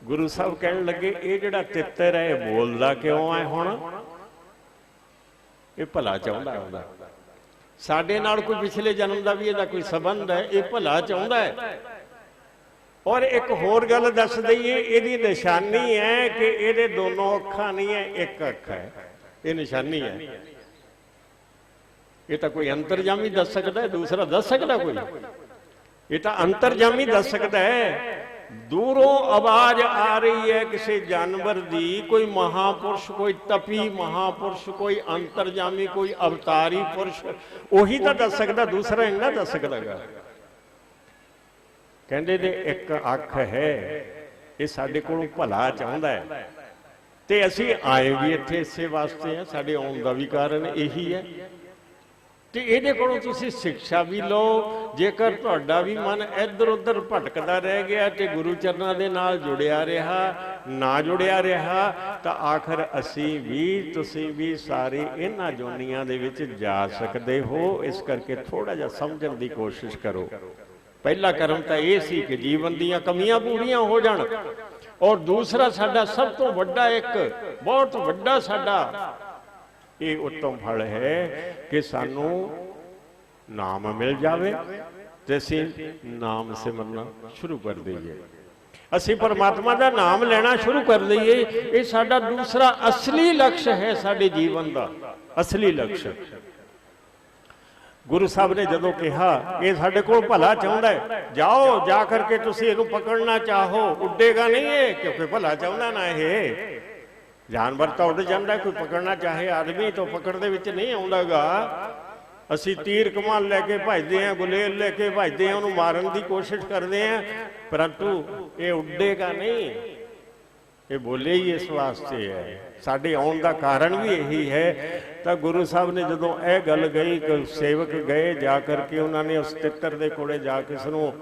ਗੁਰੂ ਸਾਹਿਬ ਕਹਿਣ ਲੱਗੇ ਇਹ ਜਿਹੜਾ ਤਿੱਤਰ ਹੈ ਇਹ ਬੋਲਦਾ ਕਿਉਂ ਹੈ? ਹੁਣ ਇਹ ਭਲਾ ਚਾਹੁੰਦਾ ਉਹਦਾ, ਸਾਡੇ ਨਾਲ ਕੋਈ ਪਿਛਲੇ ਜਨਮ ਦਾ ਵੀ ਇਹਦਾ ਕੋਈ ਸੰਬੰਧ ਹੈ, ਇਹ ਭਲਾ ਚਾਹੁੰਦਾ ਹੈ। ਔਰ ਇੱਕ ਹੋਰ ਗੱਲ ਦੱਸ ਦਈਏ, ਇਹਦੀ ਨਿਸ਼ਾਨੀ ਹੈ ਕਿ ਇਹਦੇ ਦੋਨੋਂ ਅੱਖਾਂ ਨਹੀਂ ਹੈ, ਇੱਕ ਅੱਖ ਹੈ, ਇਹ ਨਿਸ਼ਾਨੀ ਹੈ। ਇਹ ਤਾਂ ਕੋਈ ਅੰਤਰਜਾਮੀ ਦੱਸ ਸਕਦਾ ਹੈ, ਦੂਸਰਾ ਦੱਸ ਸਕਦਾ ਕੋਈ? ਇਹ ਤਾਂ ਅੰਤਰਜਾਮੀ ਦੱਸ ਸਕਦਾ ਹੈ। ਦੂਰੋਂ ਆਵਾਜ਼ ਆ ਰਹੀ ਹੈ ਕਿਸੇ ਜਾਨਵਰ ਦੀ, ਕੋਈ ਮਹਾਪੁਰਸ਼, ਕੋਈ ਤਪੀ ਮਹਾਪੁਰਸ਼, ਕੋਈ ਅੰਤਰਜਾਮੀ, ਕੋਈ ਅਵਤਾਰੀ ਪੁਰਸ਼, ਉਹੀ ਤਾਂ ਦੱਸ ਸਕਦਾ, ਦੂਸਰਾ ਇੰਨਾ ਦੱਸ ਸਕਦਾ ਗਾ। ਕਹਿੰਦੇ ਨੇ ਇੱਕ ਅੱਖ ਹੈ, ਇਹ ਸਾਡੇ ਕੋਲੋਂ ਭਲਾ ਚਾਹੁੰਦਾ ਹੈ, ਤੇ ਅਸੀਂ ਆਏ ਵੀ ਇੱਥੇ ਇਸੇ ਵਾਸਤੇ ਆ, ਸਾਡੇ ਆਉਣ ਦਾ ਵੀ ਕਾਰਨ ਇਹੀ ਹੈ। ਤੇ ਇਹਦੇ ਕੋਲੋਂ ਤੁਸੀਂ ਸਿੱਖਿਆ ਵੀ ਲਓ। ਜੇਕਰ ਤੁਹਾਡਾ ਵੀ ਮਨ ਇੱਧਰ ਉੱਧਰ ਭਟਕਦਾ ਰਹਿ ਗਿਆ ਤੇ ਗੁਰੂ ਚਰਨਾਂ ਦੇ ਨਾਲ ਜੁੜਿਆ ਰਿਹਾ, ਨਾ ਜੁੜਿਆ ਰਿਹਾ, ਤਾਂ ਆਖਰ ਅਸੀਂ ਵੀ, ਤੁਸੀਂ ਵੀ ਸਾਰੇ ਇਹਨਾਂ ਜੋਨੀਆਂ ਦੇ ਵਿੱਚ ਜਾ ਸਕਦੇ ਹੋ। ਇਸ ਕਰਕੇ ਥੋੜਾ ਜਿਹਾ ਸਮਝਣ ਦੀ ਕੋਸ਼ਿਸ਼ ਕਰੋ। ਪਹਿਲਾ ਕਰਮ ਤਾਂ ਇਹ ਸੀ ਕਿ ਜੀਵਨ ਦੀਆਂ ਕਮੀਆਂ ਪੂਰੀਆਂ ਹੋ ਜਾਣ, ਔਰ ਦੂਸਰਾ ਸਾਡਾ ਸਭ ਤੋਂ ਵੱਡਾ, ਇੱਕ ਬਹੁਤ ਵੱਡਾ ਸਾਡਾ ਇਹ ਉੱਤਮ ਫਲ ਹੈ ਕਿ ਸਾਨੂੰ ਨਾਮ ਮਿਲ ਜਾਵੇ ਤੇ ਅਸੀਂ ਨਾਮ ਸਿਮਰਨਾ ਸ਼ੁਰੂ ਕਰ ਦਈਏ, ਅਸੀਂ ਪਰਮਾਤਮਾ ਦਾ ਨਾਮ ਲੈਣਾ ਸ਼ੁਰੂ ਕਰ ਦਈਏ। ਇਹ ਸਾਡਾ ਦੂਸਰਾ ਅਸਲੀ ਲਕਸ਼ ਹੈ, ਸਾਡੇ ਜੀਵਨ ਦਾ ਅਸਲੀ ਲਕਸ਼। ਗੁਰੂ ਸਾਹਿਬ ਨੇ ਜਦੋਂ ਕਿਹਾ ਇਹ ਸਾਡੇ ਕੋਲ ਭਲਾ ਚਾਹੁੰਦਾ ਹੈ, ਜਾਓ, ਜਾ ਕਰਕੇ ਤੁਸੀਂ ਇਹਨੂੰ ਪਕੜਨਾ ਚਾਹੋ, ਉੱਡੇਗਾ ਨਹੀਂ ਇਹ, ਕਿਉਂਕਿ ਭਲਾ ਚਾਹੁੰਦਾ ਨਾ ਇਹ। ਜਾਨਵਰ ਤਾਂ ਉੱਡ ਜਾਂਦਾ, ਕੋਈ ਪਕੜਨਾ ਚਾਹੇ ਆਦਮੀ ਤਾਂ ਪਕੜ ਦੇ ਵਿੱਚ ਨਹੀਂ ਆਉਂਦਾਗਾ। ਅਸੀਂ ਤੀਰ ਕਮਾਨ ਲੈ ਕੇ ਭੱਜਦੇ ਹਾਂ, ਗੁਲੇਲ ਲੈ ਕੇ ਭੱਜਦੇ ਹਾਂ, ਉਹਨੂੰ ਮਾਰਨ ਦੀ ਕੋਸ਼ਿਸ਼ ਕਰਦੇ ਹਾਂ, ਪਰੰਤੂ ਇਹ ਉੱਡੇਗਾ ਨਹੀਂ। ਇਹ ਬੋਲੇ ਹੀ ਇਸ ਵਾਸਤੇ ਹੈ, ਸਾਡੇ ਆਉਣ ਦਾ ਕਾਰਨ ਵੀ ਇਹੀ ਹੈ। ਤਾਂ ਗੁਰੂ ਸਾਹਿਬ ਨੇ ਜਦੋਂ ਇਹ ਗੱਲ ਗਈ ਕਿ ਸੇਵਕ ਗਏ, ਜਾ ਕਰਕੇ ਉਹਨਾਂ ਨੇ ਉਸ ਤਿੱਤਰ ਦੇ ਕੋਲੇ ਜਾ ਕੇ ਉਸ ਨੂੰ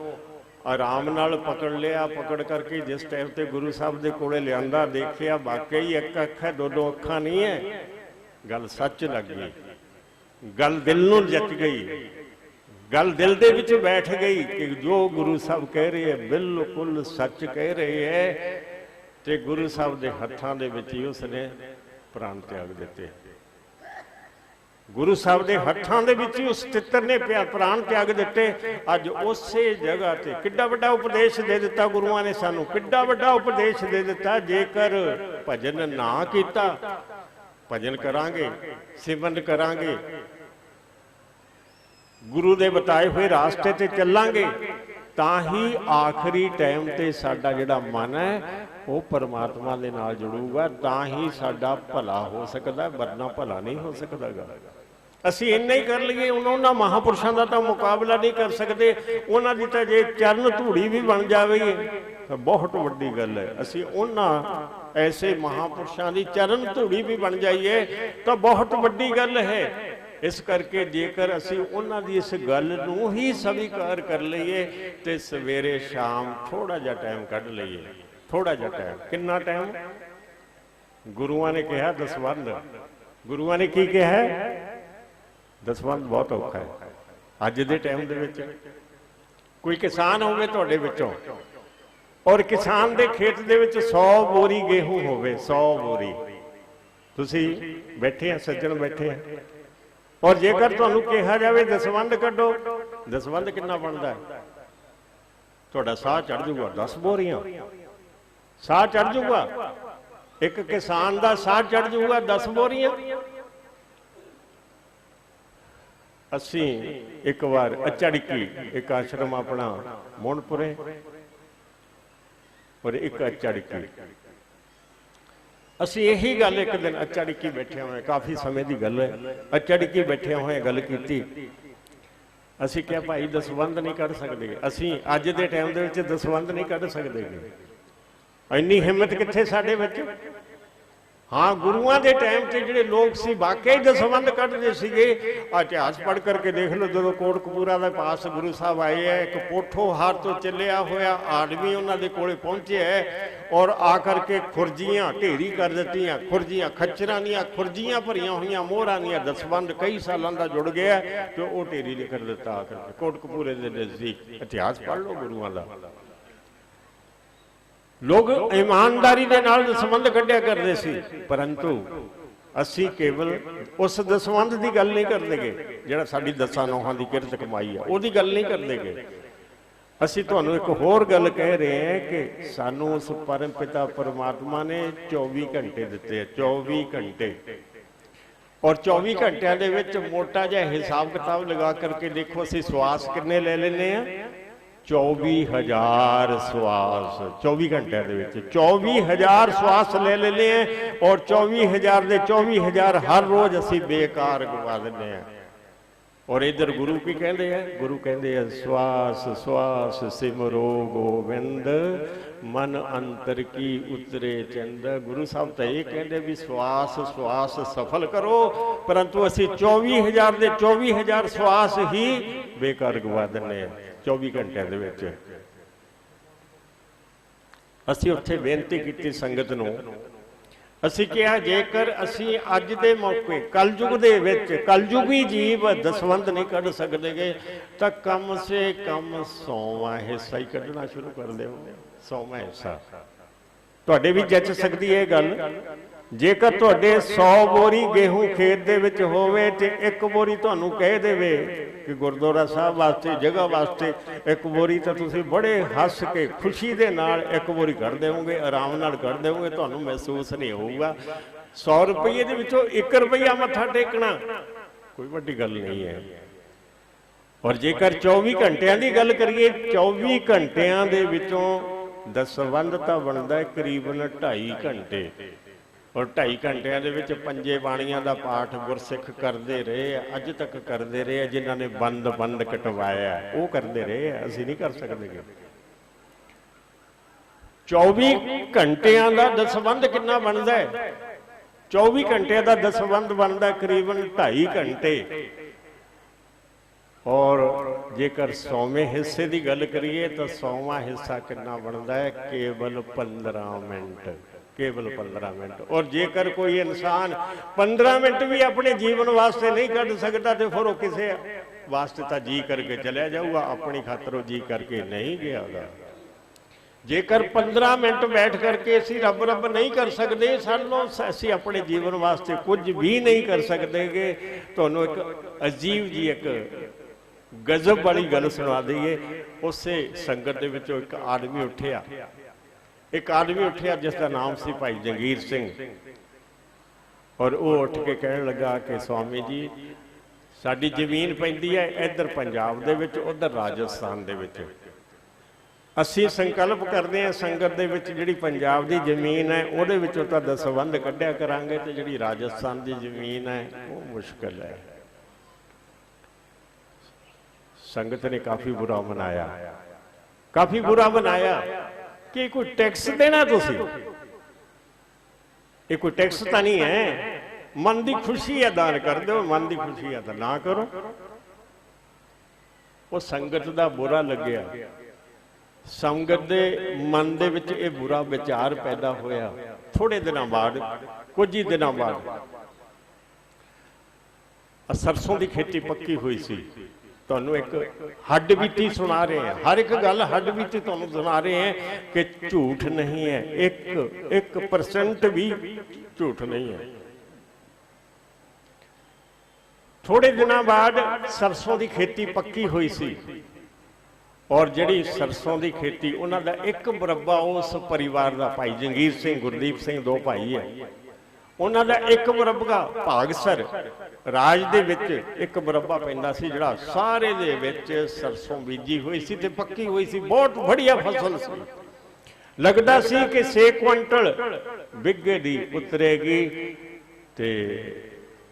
ਆਰਾਮ ਨਾਲ ਪਕੜ ਲਿਆ। ਪਕੜ ਕਰਕੇ ਜਿਸ ਟਾਈਮ ਤੇ ਗੁਰੂ ਸਾਹਿਬ ਦੇ ਕੋਲੇ ਲਿਆਂਦਾ, ਦੇਖਿਆ ਵਾਕਈ ਇੱਕ ਅੱਖ ਹੈ, ਦੋ ਅੱਖਾਂ ਨਹੀਂ ਹੈ। ਗੱਲ ਸੱਚ ਲੱਗ ਗਈ, ਗੱਲ ਦਿਲ ਨੂੰ ਜੱਚ ਗਈ, ਗੱਲ ਦਿਲ ਦੇ ਵਿੱਚ ਬੈਠ ਗਈ ਕਿ ਜੋ ਗੁਰੂ ਸਾਹਿਬ ਕਹਿ ਰਹੇ ਹੈ ਬਿਲਕੁਲ ਸੱਚ ਕਹਿ ਰਹੇ ਹੈ। ਤੇ ਗੁਰੂ ਸਾਹਿਬ ਦੇ ਹੱਥਾਂ ਦੇ ਵਿੱਚ ਹੀ ਉਸਨੇ ਪ੍ਰਾਣ ਤਿਆਗ ਦਿੱਤੇ। ਗੁਰੂ ਸਾਹਿਬ ਦੇ ਹੱਥਾਂ ਦੇ ਵਿੱਚ ਹੀ ਉਸ ਤਿੱਤਰ ਨੇ ਪ੍ਰਾਣ ਤਿਆਗ ਦਿੱਤੇ। ਅੱਜ ਉਸੇ ਜਗ੍ਹਾ ਤੇ ਕਿੱਡਾ ਵੱਡਾ ਉਪਦੇਸ਼ ਦੇ ਦਿੱਤਾ ਗੁਰੂਆਂ ਨੇ ਸਾਨੂੰ, ਕਿੱਡਾ ਵੱਡਾ ਉਪਦੇਸ਼ ਦੇ ਦਿੱਤਾ। ਜੇਕਰ ਭਜਨ ਨਾ ਕੀਤਾ, ਭਜਨ ਕਰਾਂਗੇ, ਸਿਮਰਨ ਕਰਾਂਗੇ, ਗੁਰੂ ਦੇ ਬਤਾਏ ਹੋਏ ਰਾਸਤੇ ਤੇ ਚੱਲਾਂਗੇ, ਤਾਂ ਹੀ ਆਖਰੀ ਟਾਈਮ ਤੇ ਸਾਡਾ ਜਿਹੜਾ ਮਨ ਹੈ ਉਹ ਪਰਮਾਤਮਾ ਦੇ ਨਾਲ ਜੁੜੂਗਾ, ਤਾਂ ਹੀ ਸਾਡਾ ਭਲਾ ਹੋ ਸਕਦਾ, ਵਰਨਾ ਭਲਾ ਨਹੀਂ ਹੋ ਸਕਦਾਗਾ। ਅਸੀਂ ਇੰਨਾ ਹੀ ਕਰ ਲਈਏ, ਉਹਨਾਂ ਮਹਾਂਪੁਰਸ਼ਾਂ ਦਾ ਤਾਂ ਮੁਕਾਬਲਾ ਨਹੀਂ ਕਰ ਸਕਦੇ। ਉਹਨਾਂ ਦੀ ਤਾਂ ਜੇ ਚਰਨ ਧੂੜੀ ਵੀ ਬਣ ਜਾਵੇ ਤਾਂ ਬਹੁਤ ਵੱਡੀ ਗੱਲ ਹੈ। ਅਸੀਂ ਉਹਨਾਂ ਐਸੇ ਮਹਾਂਪੁਰਸ਼ਾਂ ਦੀ ਚਰਨ ਧੂੜੀ ਵੀ ਬਣ ਜਾਈਏ ਤਾਂ ਬਹੁਤ ਵੱਡੀ ਗੱਲ ਹੈ। ਇਸ ਕਰਕੇ ਜੇਕਰ ਅਸੀਂ ਉਹਨਾਂ ਦੀ ਇਸ ਗੱਲ ਨੂੰ ਹੀ ਸਵੀਕਾਰ ਕਰ ਲਈਏ ਤੇ ਸਵੇਰੇ ਸ਼ਾਮ ਥੋੜਾ ਜਿਹਾ ਟਾਈਮ ਕੱਢ ਲਈਏ, ਥੋੜਾ ਜਿਹਾ ਟਾਈਮ। ਕਿੰਨਾ ਟਾਈਮ? ਗੁਰੂਆਂ ਨੇ ਕਿਹਾ ਦਸਵੰਧ। ਗੁਰੂਆਂ ਨੇ ਕੀ ਕਿਹਾ? ਦਸਵੰਧ ਬਹੁਤ ਔਖਾ ਹੈ। ਅੱਜ ਦੇ ਟਾਈਮ ਦੇ ਵਿੱਚ ਕੋਈ ਕਿਸਾਨ ਹੋਵੇ ਤੁਹਾਡੇ ਵਿੱਚੋਂ, ਔਰ ਕਿਸਾਨ ਦੇ ਖੇਤ ਦੇ ਵਿੱਚ 100 ਬੋਰੀ ਗੇਹੂੰ ਹੋਵੇ, 100 ਬੋਰੀ, ਤੁਸੀਂ ਬੈਠੇ ਆ, ਸੱਜਣ ਬੈਠੇ ਆ, ਔਰ ਜੇਕਰ ਤੁਹਾਨੂੰ ਕਿਹਾ ਜਾਵੇ ਦਸਵੰਧ ਕੱਢੋ, ਦਸਵੰਧ ਕਿੰਨਾ ਬਣਦਾ? ਤੁਹਾਡਾ ਸਾਹ ਚੜ ਜਾਊਗਾ। 10 ਬੋਰੀਆਂ ਸਾਹ ਚੜ ਜਾਊਗਾ, ਇੱਕ ਕਿਸਾਨ ਦਾ ਸਾਹ ਚੜ ਜਾਊਗਾ 10 ਬੋਰੀਆਂ। ਅਸੀਂ ਇੱਕ ਵਾਰ ਅਚੜਕੀ, ਇੱਕ ਆਸ਼ਰਮ ਆਪਣਾ ਮੋਹਨਪੁਰੇ, ਔਰ ਇੱਕ ਅਚੜਕੀ, ਅਸੀਂ ਇਹੀ ਗੱਲ ਇੱਕ ਦਿਨ ਅਚੜਕੀ ਬੈਠੇ ਹੋਏ, ਕਾਫੀ ਸਮੇਂ ਦੀ ਗੱਲ ਹੈ, ਅਚੜਕੀ ਬੈਠੇ ਹੋਏ ਗੱਲ ਕੀਤੀ। ਅਸੀਂ ਕਿਹਾ ਭਾਈ ਦਸਵੰਧ ਨਹੀਂ ਕੱਢ ਸਕਦੇ, ਅਸੀਂ ਅੱਜ ਦੇ ਟਾਈਮ ਦੇ ਵਿੱਚ ਦਸਵੰਧ ਨਹੀਂ ਕੱਢ ਸਕਦੇ। ਇੰਨੀ ਹਿੰਮਤ ਕਿੱਥੇ ਸਾਡੇ ਵਿੱਚ? हाँ, गुरुआं दे टाइम से जिहड़े लोग सी वाकई दसवंध कढ़दे सीगे। इतिहास पढ़ करके देख लो, जो कोटकपूरा के पास गुरु साहब आए है, एक पोठोहार तो चलिया होया आदमी उन्होंने कोले पहुंचे है और आकर के खुरजियां ढेरी कर दित्तियां। खुरजियां खच्चरां दियां खुरजियां भरियां हुई मोहरां दियां, दसवंध कई सालों का जुड़ गया तो वो ढेरी ने कर दिता आकर कोटकपूरे के नजदीक। इतिहास पढ़ लो गुरुआं का। लोग ईमानदारी के नाल दसवंध कढ़िया करते सी, परंतु असी केवल उस दसवंध की गल नहीं करते गए जिहड़ा साडी दसां नौहां की किरत कमाई है, वो गल नहीं करते गए। असी तुहानूं एक होर गल कह रहे हैं कि सानूं उस परम पिता परमात्मा ने 24 घंटे दिते हैं, 24 घंटे। और 24 घंटिया दे विच मोटा जिहा हिसाब किताब लगा करके देखो, असी श्वास किन्ने ले लेने हैं? 24,000 श्वास 24 घंटे के विच 24,000 श्वास ले लेने हैं। और 24,000 के 24,000 हर रोज असी बेकार गवा देने हैं। और इधर गुरु की कहते हैं? गुरु कहते हैं श्वास श्वास सिमरो गोविंद, मन अंतर की उतरे चंद। गुरु साहब तो ये कहते भी श्वास श्वास सफल करो, परंतु असी 24,000 के 24,000 श्वास ही बेकार गवा देने हैं 24 घंटे दे विच। असी उत्थे बेनती की संगत नूं, असी कहा जेकर असी अज दे मौके कलयुग दे विच कलयुगी जीव दसवंध नहीं कढ़ सकते गए तो कम से कम 100वां हिस्सा ही कढ़ना शुरू कर दो। 100वां हिस्सा तुहाडे भी जच सकती है गल। जेकर तुहाडे 100 बोरी गेहूं खेत दे विच होवे ते एक बोरी तुहानूं कह देवे कि गुरुद्वारा साहब वास्ते जगह वास्ते एक बोरी, तो तुसीं बड़े हस के खुशी दे नाल एक बोरी कर देवोगे, आराम नाल कर देवोगे, तुहानूं महसूस नहीं होऊगा। 100 रुपये दे विचों 1 रुपया मत्था टेकना कोई वड्डी गल नहीं है। और जेकर 24 घंटिया की गल करिए, 24 घंटिया दे विचों दसवंध तां बनदा है करीबन 2.5 घंटे। और 2.5 घंटिया दे विच पंजे बाणियां दा पाठ गुरसिख करते रहे, अज तक करते रहे। जिन्हां ने बंद बंद कटवाया वो करते रहे, असीं नहीं कर सकते। 24 घंटिया का दसवंध कितना बनता है? 24 घंटे का दसवंध बनता है करीबन 2.5 घंटे। और जेकर 100वें हिस्से की गल करिए तो 100वां हिस्सा कितना बनता है? केवल 15 मिनट, केवल 15 मिनट। और जेकर कोई इंसान 15 मिनट भी अपने जीवन वास्ते नहीं कढ़ सकता तो फिर वो किसी वास्ते तो जी करके चलिया जाऊगा, अपनी खातर जी करके नहीं गया। जेकर 15 मिनट बैठ करके असी रब रब नहीं कर सकते, सानों असी अपने जीवन वास्ते कुछ भी नहीं कर सकते। तो एक अजीब जी एक गजब वाली गल सुना दईए। उस संगत दे विचों एक आदमी उठिया, एक आदमी उठिया जिसका नाम सी भाई जंगीर सिंह। और वो उठ के कहने लगा कि स्वामी जी साडी जमीन पैंदी है इधर पंजाब दे विच, उधर राजस्थान दे विच। असी संकल्प करते हैं संगत दे विच जिहड़ी पंजाब दी जमीन है उहदे विचों तां दसवंध कढ़िया करांगे, ते जिहड़ी राजस्थान दी जमीन है वो मुश्किल है। संगत ने काफ़ी बुरा मनाया, काफ़ी बुरा मनाया कि कोई टैक्स देना तुसी, ये कोई टैक्स तो नहीं है। मन की खुशी है दान कर दो, मन की खुशी है तो ना करो। वो संगत का बुरा लग्या, संगत के मन दे विच ये बुरा विचार पैदा होया। थोड़े दिनों बाद, कुछ ही दिनों बाद सरसों की खेती पक्की हुई सी। तुहानूं एक हड्ड बीती सुना रहे हैं, हर एक गल हड्ड बीती तुहानूं सुना रहे हैं कि झूठ नहीं है, 1% भी झूठ नहीं है। थोड़े दिनों बाद सरसों की खेती पक्की हुई सी। और जिहड़ी सरसों की खेती उन्हां दा एक मुरब्बा उस परिवार का भाई जंगीर सिंह गुरदीप सिंह दो भाई है, उन्हां दा एक मुरब्बा भागसर राज दे विच एक मुरब्बा पैंदा सी जिहड़ा सारे दे विच सरसों बीजी हुई सी ते पक्की हुई सी, बहुत बढ़िया फसल सी। लगदा सी कि 6 क्विंटल बिघे दी उतरेगी ते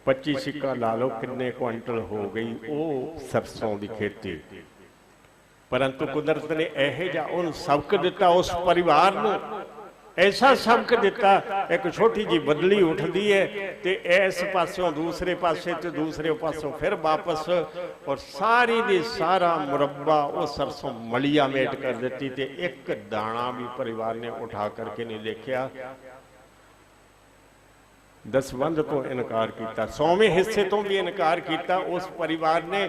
25 सिक्का ला लो किन्ने क्विंटल हो गई वो सरसों की खेती। परंतु कुदरत ने यह जा उन सबक दिता उस परिवार नूं, ऐसा सबक दिता, एक छोटी जी बदली उठती है तो इस पासों दूसरे पासे तो दूसरे पासों फिर वापस, और सारी दी सारा मुरब्बा वो सरसों मलिया मेट कर देती, ते एक दाना भी परिवार ने उठा करके नहीं देखा। दसवंध तो इनकार किया, 100वें हिस्से तो भी इनकार किया उस परिवार ने।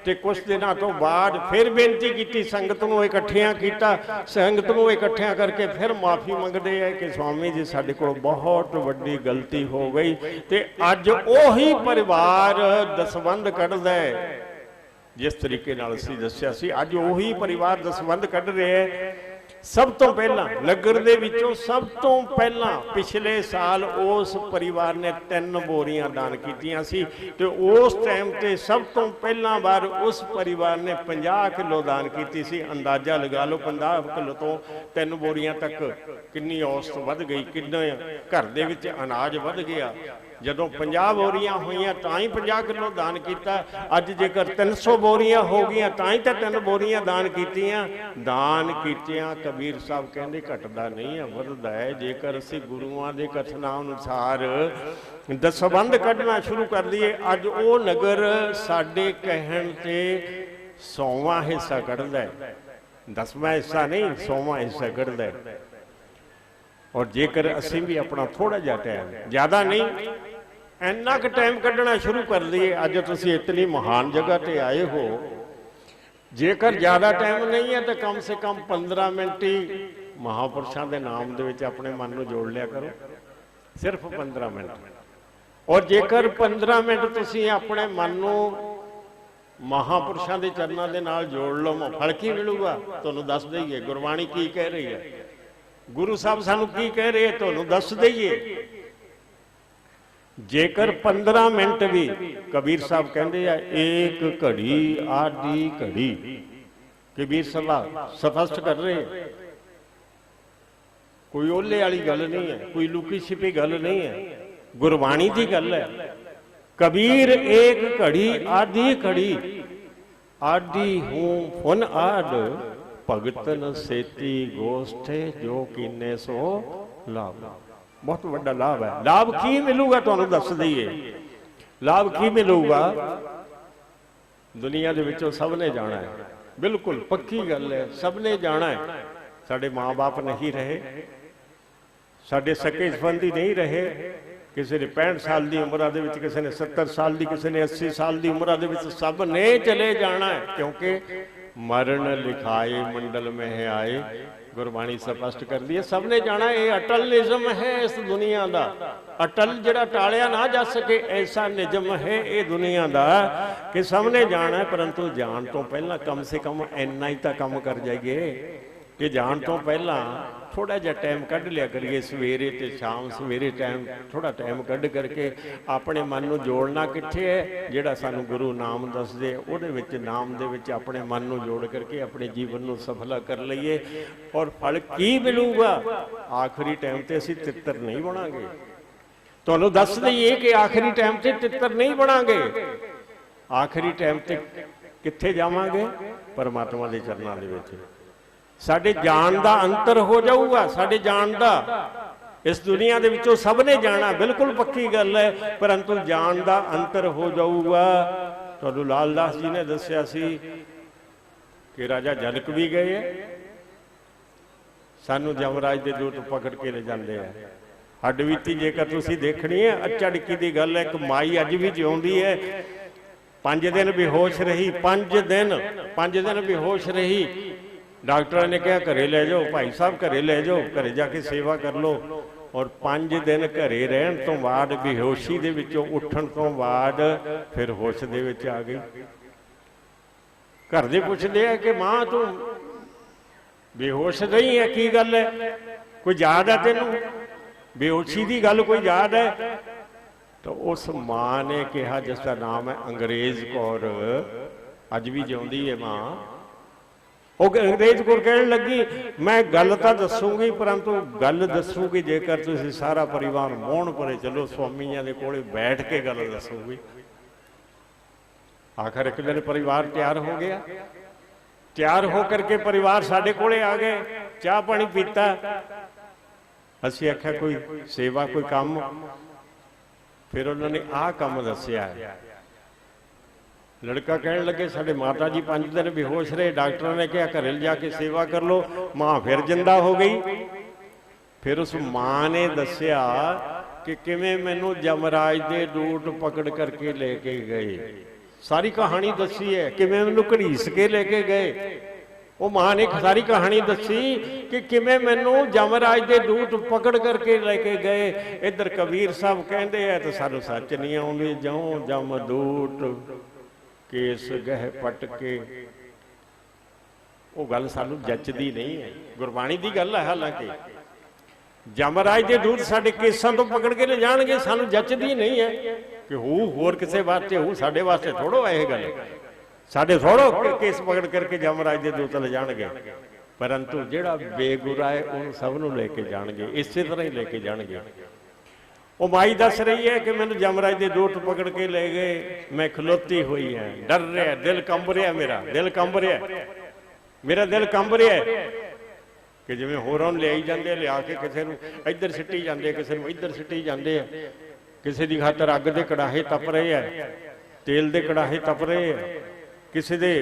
ते कुछ दिनों तो बाद फिर बेनती की, संगत नूं इकट्ठियां किया, संगत नूं इकट्ठियां करके फिर माफ़ी मंगते हैं कि स्वामी जी साडे कोल बहुत वड्डी गलती हो गई। ते अज उही परिवार दसवंध कढ़दा है जिस तरीके नाल असीं दस्सिया सी, अज उही परिवार दसवंध कढ़ रहे हैं। सब तो पहला नगर दे विचों सब तो पहला पिछले साल उस परिवार ने 3 बोरियां दान कीतियां सी, ते उस टाइम ते सब तो पहला बार उस परिवार ने 50 किलो दान कीती सी। अंदाजा लगा लो 50 किलो तो 3 बोरियां तक कितनी औसत वध गई, कितना घर दे विच अनाज वध गया। जदों 50 बोरियां होईयां तां ही 50 किलो दान किया, अज जेकर 300 बोरियां हो गई तां ही तो 3 बोरियां दान कीतियां। दान कीतियां कबीर साहब कहते घटदा नहीं है, वधदा है। जेकर असीं गुरुआं दे कथनां अनुसार दसवंध कढ़ना शुरू कर दिए, अज वो नगर साडे कहण ते 100वां हिस्सा कढ़दा है, 10वां हिस्सा नहीं 100वां हिस्सा कढ़दा है। और जेकर असीं भी अपना थोड़ा जिहा टाइम, ज़्यादा नहीं, इन्ना क टाइम कढ़ना शुरू कर दिए। अज तुसीं इतनी महान जगह ते आए हो, जेकर ज़्यादा टाइम नहीं है तो कम से कम 15 मिनट ही महापुरुषों के नाम दे विच अपने मन को जोड़ लिया करो, सिर्फ 15 मिनट। और जेकर 15 मिनट तुसीं अपने मन को महापुरुषों के चरणों के नाल जोड़ लो, फल की मिलूगा तुहानूं दस दईए। गुरबाणी की कह रही है, गुरु साहब सानू की कह रहे हैं तुहानूं दस दईए। जेकर 15 मिनट भी कबीर साहब कहते हैं एक घड़ी आधी घड़ी, कबीर साहब स्पष्ट कर रहे हैं, कोई ओले वाली गल नहीं है, कोई लुकी छिपी गल नहीं है, गुरबाणी की गल है। कबीर एक घड़ी आधी घड़ी, आधी हूं फुन आड, भगतन सेती गोष्ठे जो कीने सो लाभ। बहुत बड़ा लाभ है। लाभ की मिलूगा तुहानूं दस दईए, लाभ की मिलूगा। दुनिया दे विचों सब ने जाना है, बिल्कुल पक्की गल है, सब ने जाना है। साडे माँ बाप नहीं रहे, साडे सके संबंधी नहीं रहे, किसी ने 65 साल की उम्र दे विच, किसी ने 70 साल की, किसी ने 80 साल की उम्र दे विच, सब ने चले जाना है। क्योंकि मरण लिखाए मंडल में है आए, गुरबाणी स्पष्ट कर दी है, सब ने जाना। ये अटल निजम है इस दुनिया का, अटल जिहड़ा टालिया ना जा सके, ऐसा निजम है ये दुनिया का कि सब ने जाना है। परंतु जान तो पहला कम से कम इन्ना ही तो कम कर जाइए कि जान तो पहला थोड़ा जिहा टाइम कढ़ लिया करिए, सवेरे ते शाम, सवेरे टाइम थोड़ा टाइम कढ़ करके अपने मन को जोड़ना कित्थे है, जिहड़ा सानू गुरु नाम दसदे उहदे विच, नाम दे विच अपने मन को जोड़ करके अपने जीवन को सफला कर लईए। और फल की मिलूगा, आखिरी टाइम ते असीं तित्तर नहीं बनांगे। तुहानूं दस दईए कि आखिरी टाइम ते तित्तर नहीं बनांगे, आखिरी टाइम ते कित्थे जावांगे? परमात्मा दे चरनां दे विच। साडे जान दा अंतर हो जाऊगा, साडे जान दा, इस दुनिया दे विचों सब ने जाना, बिल्कुल पक्की गल है, परंतु जान दा अंतर हो जाऊगा। तुहानूं लाल दास जी ने दस्सिया सी कि राजा जनक भी गए है, सानू जमराज दे दूत पकड़ के ले जाते हैं। हड्ड बीती जेकर तुसीं देखनी है, अचड़की दी गल है। एक माई अज भी जिउंदी है, 5 दिन बेहोश रही, 5 दिन बेहोश रही। डॉक्टर ने कहा घरे ले जाओ, भाई साहब घरे ले जाओ, घरे जाके सेवा कर लो। और 5 दिन घरे रहन तो बाद, बेहोशी दे विचों उठण तो बाद फिर होश दे विच आ गई। घर दे पुछदे आ कि मां तू बेहोश रही है, की गल है, कोई याद है तेनू, बेहोशी की गल कोई याद है? तो उस मां ने कहा, जिसका नाम है अंग्रेज कौर, अज भी जिउंदी है मां, वो अंग्रेज कौर कहने लगी मैं गल तो दसूंगी, परंतु गल दसूंगी जेकर तुसीं सारा परिवार मोहन परे चलो, स्वामियां दे कोले बैठ के गल दसूंगी। आखिर एक दिन परिवार तैयार हो गया, तैयार होकर के परिवार साडे कोले आ गए, चाह पानी पीता। ਅਸੀਂ ਆਖਿਆ ਕੋਈ ਸੇਵਾ ਕੋਈ ਕੰਮ, ਫਿਰ ਉਹਨਾਂ ਨੇ ਆਹ ਕੰਮ ਦੱਸਿਆ। लड़का कहने लगे साढ़े माता जी 5 दिन बेहोश रहे, डॉक्टर ने कहा घरे जा के सेवा कर लो, माँ फिर जिंदा हो गई। फिर उस माँ ने दसिया कि किवें मैनू यमराज दे दूत पकड़ करके लेके गए। सारी कहानी दसी है किवें मैनू घड़ीस के लेके गए। वो माँ ने सारी कहानी दसी कि किवें मैनू यमराज दे दूत पकड़ करके लेके गए। इधर कबीर साहब कहते हैं तो सानू सच नहीं आउंदी, ज्यों यमदूत केस गह पट के, वो गल सानू जचदी नहीं है। गुरबाणी की गल है, हालांकि यमराज के दूत साडे केसां तो पकड़ के ले जाणगे, सानू जचदी नहीं है कि होर किसी वास्ते हो, साडे वास्ते थोड़ो है ये गल, साडे थोड़ो केस पकड़ करके यमराज के दूत ले जाणगे। परंतु जिहड़ा बेगुरा है उन्होंने सब नूं लेके जाणगे, इसे तरह ही लेके जाणगे। वो माई दस रही है कि मैंने यमराज के दूत पकड़ के ले गए, मैं खलोती हुई है, डर रहा, दिल कंब रहा, मेरा दिल कंब रहा, मेरा दिल कंब रहा है कि जिवें होरां ले आई जांदे, लिया के किसी नूं इधर सिੱਟੀ ਜਾਂਦੇ, किसी नूं इधर सिੱਟੀ ਜਾਂਦੇ आ, किसी की खातर अग दे कड़ाहे तप रहे हैं, तेल दे कड़ाहे तप रहे हैं, किसी दे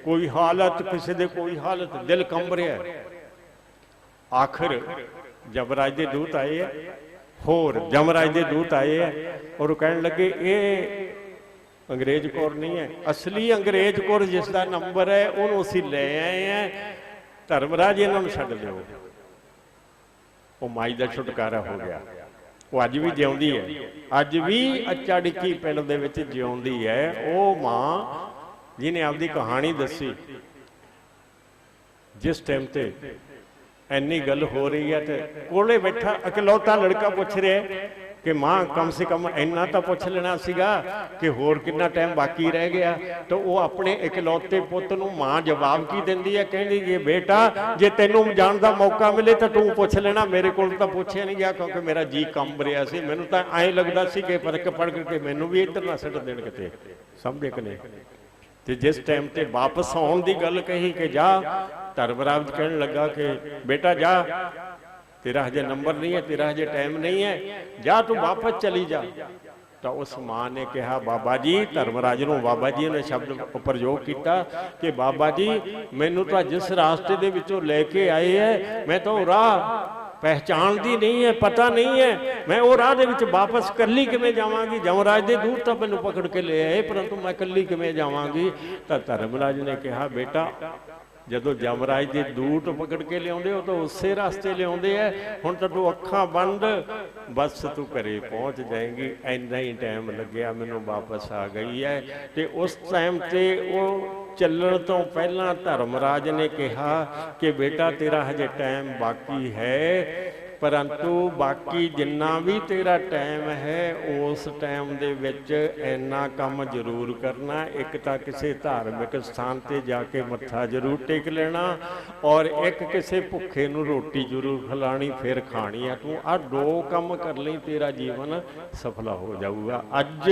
कोई हालत, किसी दे कोई हालत, दिल कंब रहा है। आखिर यमराज के दूत आए है, होर यमराज के दूत आए हैं और कहने लगे ये अंग्रेज कौर नहीं है, असली अंग्रेज कौर जिसका नंबर है उन्होंने असीं ले आए हैं, धर्मराज इन्होंने छड्ड दिओ। वो माई का छुटकारा हो गया। वो अज भी जिउंदी है, अज भी अच्चा डिक्की पिंड दे विच जिउंदी है। वो मां जिन्हें आपकी कहानी दसी, जिस टाइम ते इन्नी गल हो रही है तो कोले बैठा इकलौता लड़का पूछ रहा है कि माँ कम से कम इन्ना तो पूछ लेना सीगा कि होर कितना टाइम बाकी रह गया। तो वो अपने इकलौते पुत नूं माँ जवाब की देंदी है, कहती है बेटा जे तेनों जाण दा मौका मिले तो तू पूछ लेना, मेरे को तो पूछया नहीं गया क्योंकि मेरा जी कंब रहा सी। मैनूं तां ऐ लगदा सी कि फर्क पड़ के मैनूं भी इधर ना सट देण किते, समझे कि नहीं। तो जिस टाइम ते वापस आउण दी गल कही कि जा, धर्मराज कहने लगा कि बेटा जा, तेरा हजे नंबर नहीं है, तेरा हजे टाइम नहीं है, जा तू वापस चली जा। तो उस मां ने कहा बाबा जी, धर्मराज नूं बाबा जी ने शब्द प्रयोग किया कि बाबा जी मैनू तो जिस रास्ते दे विचों लेके आए है मैं तो राह पहचानती नहीं है, पता नहीं है, मैं वो राह दे विच वापस कल्ली किवें जावांगी। यमराज दे दूत तो मैनू पकड़ के ले आए परंतु मैं कल्ली किवें जावांगी। तो धर्मराज ने कहा बेटा जदों यमराज के दूत पकड़ के लियाउंदे हो तो उसे रास्ते लियाउंदे है, हुण तां तू अखां बंद, बस तू घरे पहुँच जाएगी, इन्ना ही टाइम लग्या मैनू वापस आ गई है। तो उस टाइम ते वो चलण तो पहला धर्मराज ने कहा कि बेटा तेरा हजे टाइम बाकी है, परंतु बाकी जिन्ना भी तेरा टाइम है उस टाइम दे विच इन्ना काम जरूर करना। एक तो किसी धार्मिक स्थान ते जाके मत्था जरूर टेक लेना और एक किसी भुखे नूं रोटी जरूर खिलानी, फिर खानी है। तू आ 2 काम कर लई, तेरा जीवन सफल हो जाऊगा। अज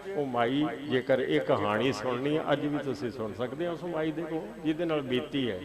वो माई जेकर ये कहानी सुननी अज भी तुसीं सुन सकते हो उस माई दे कोल जिहदे नाल बीती है।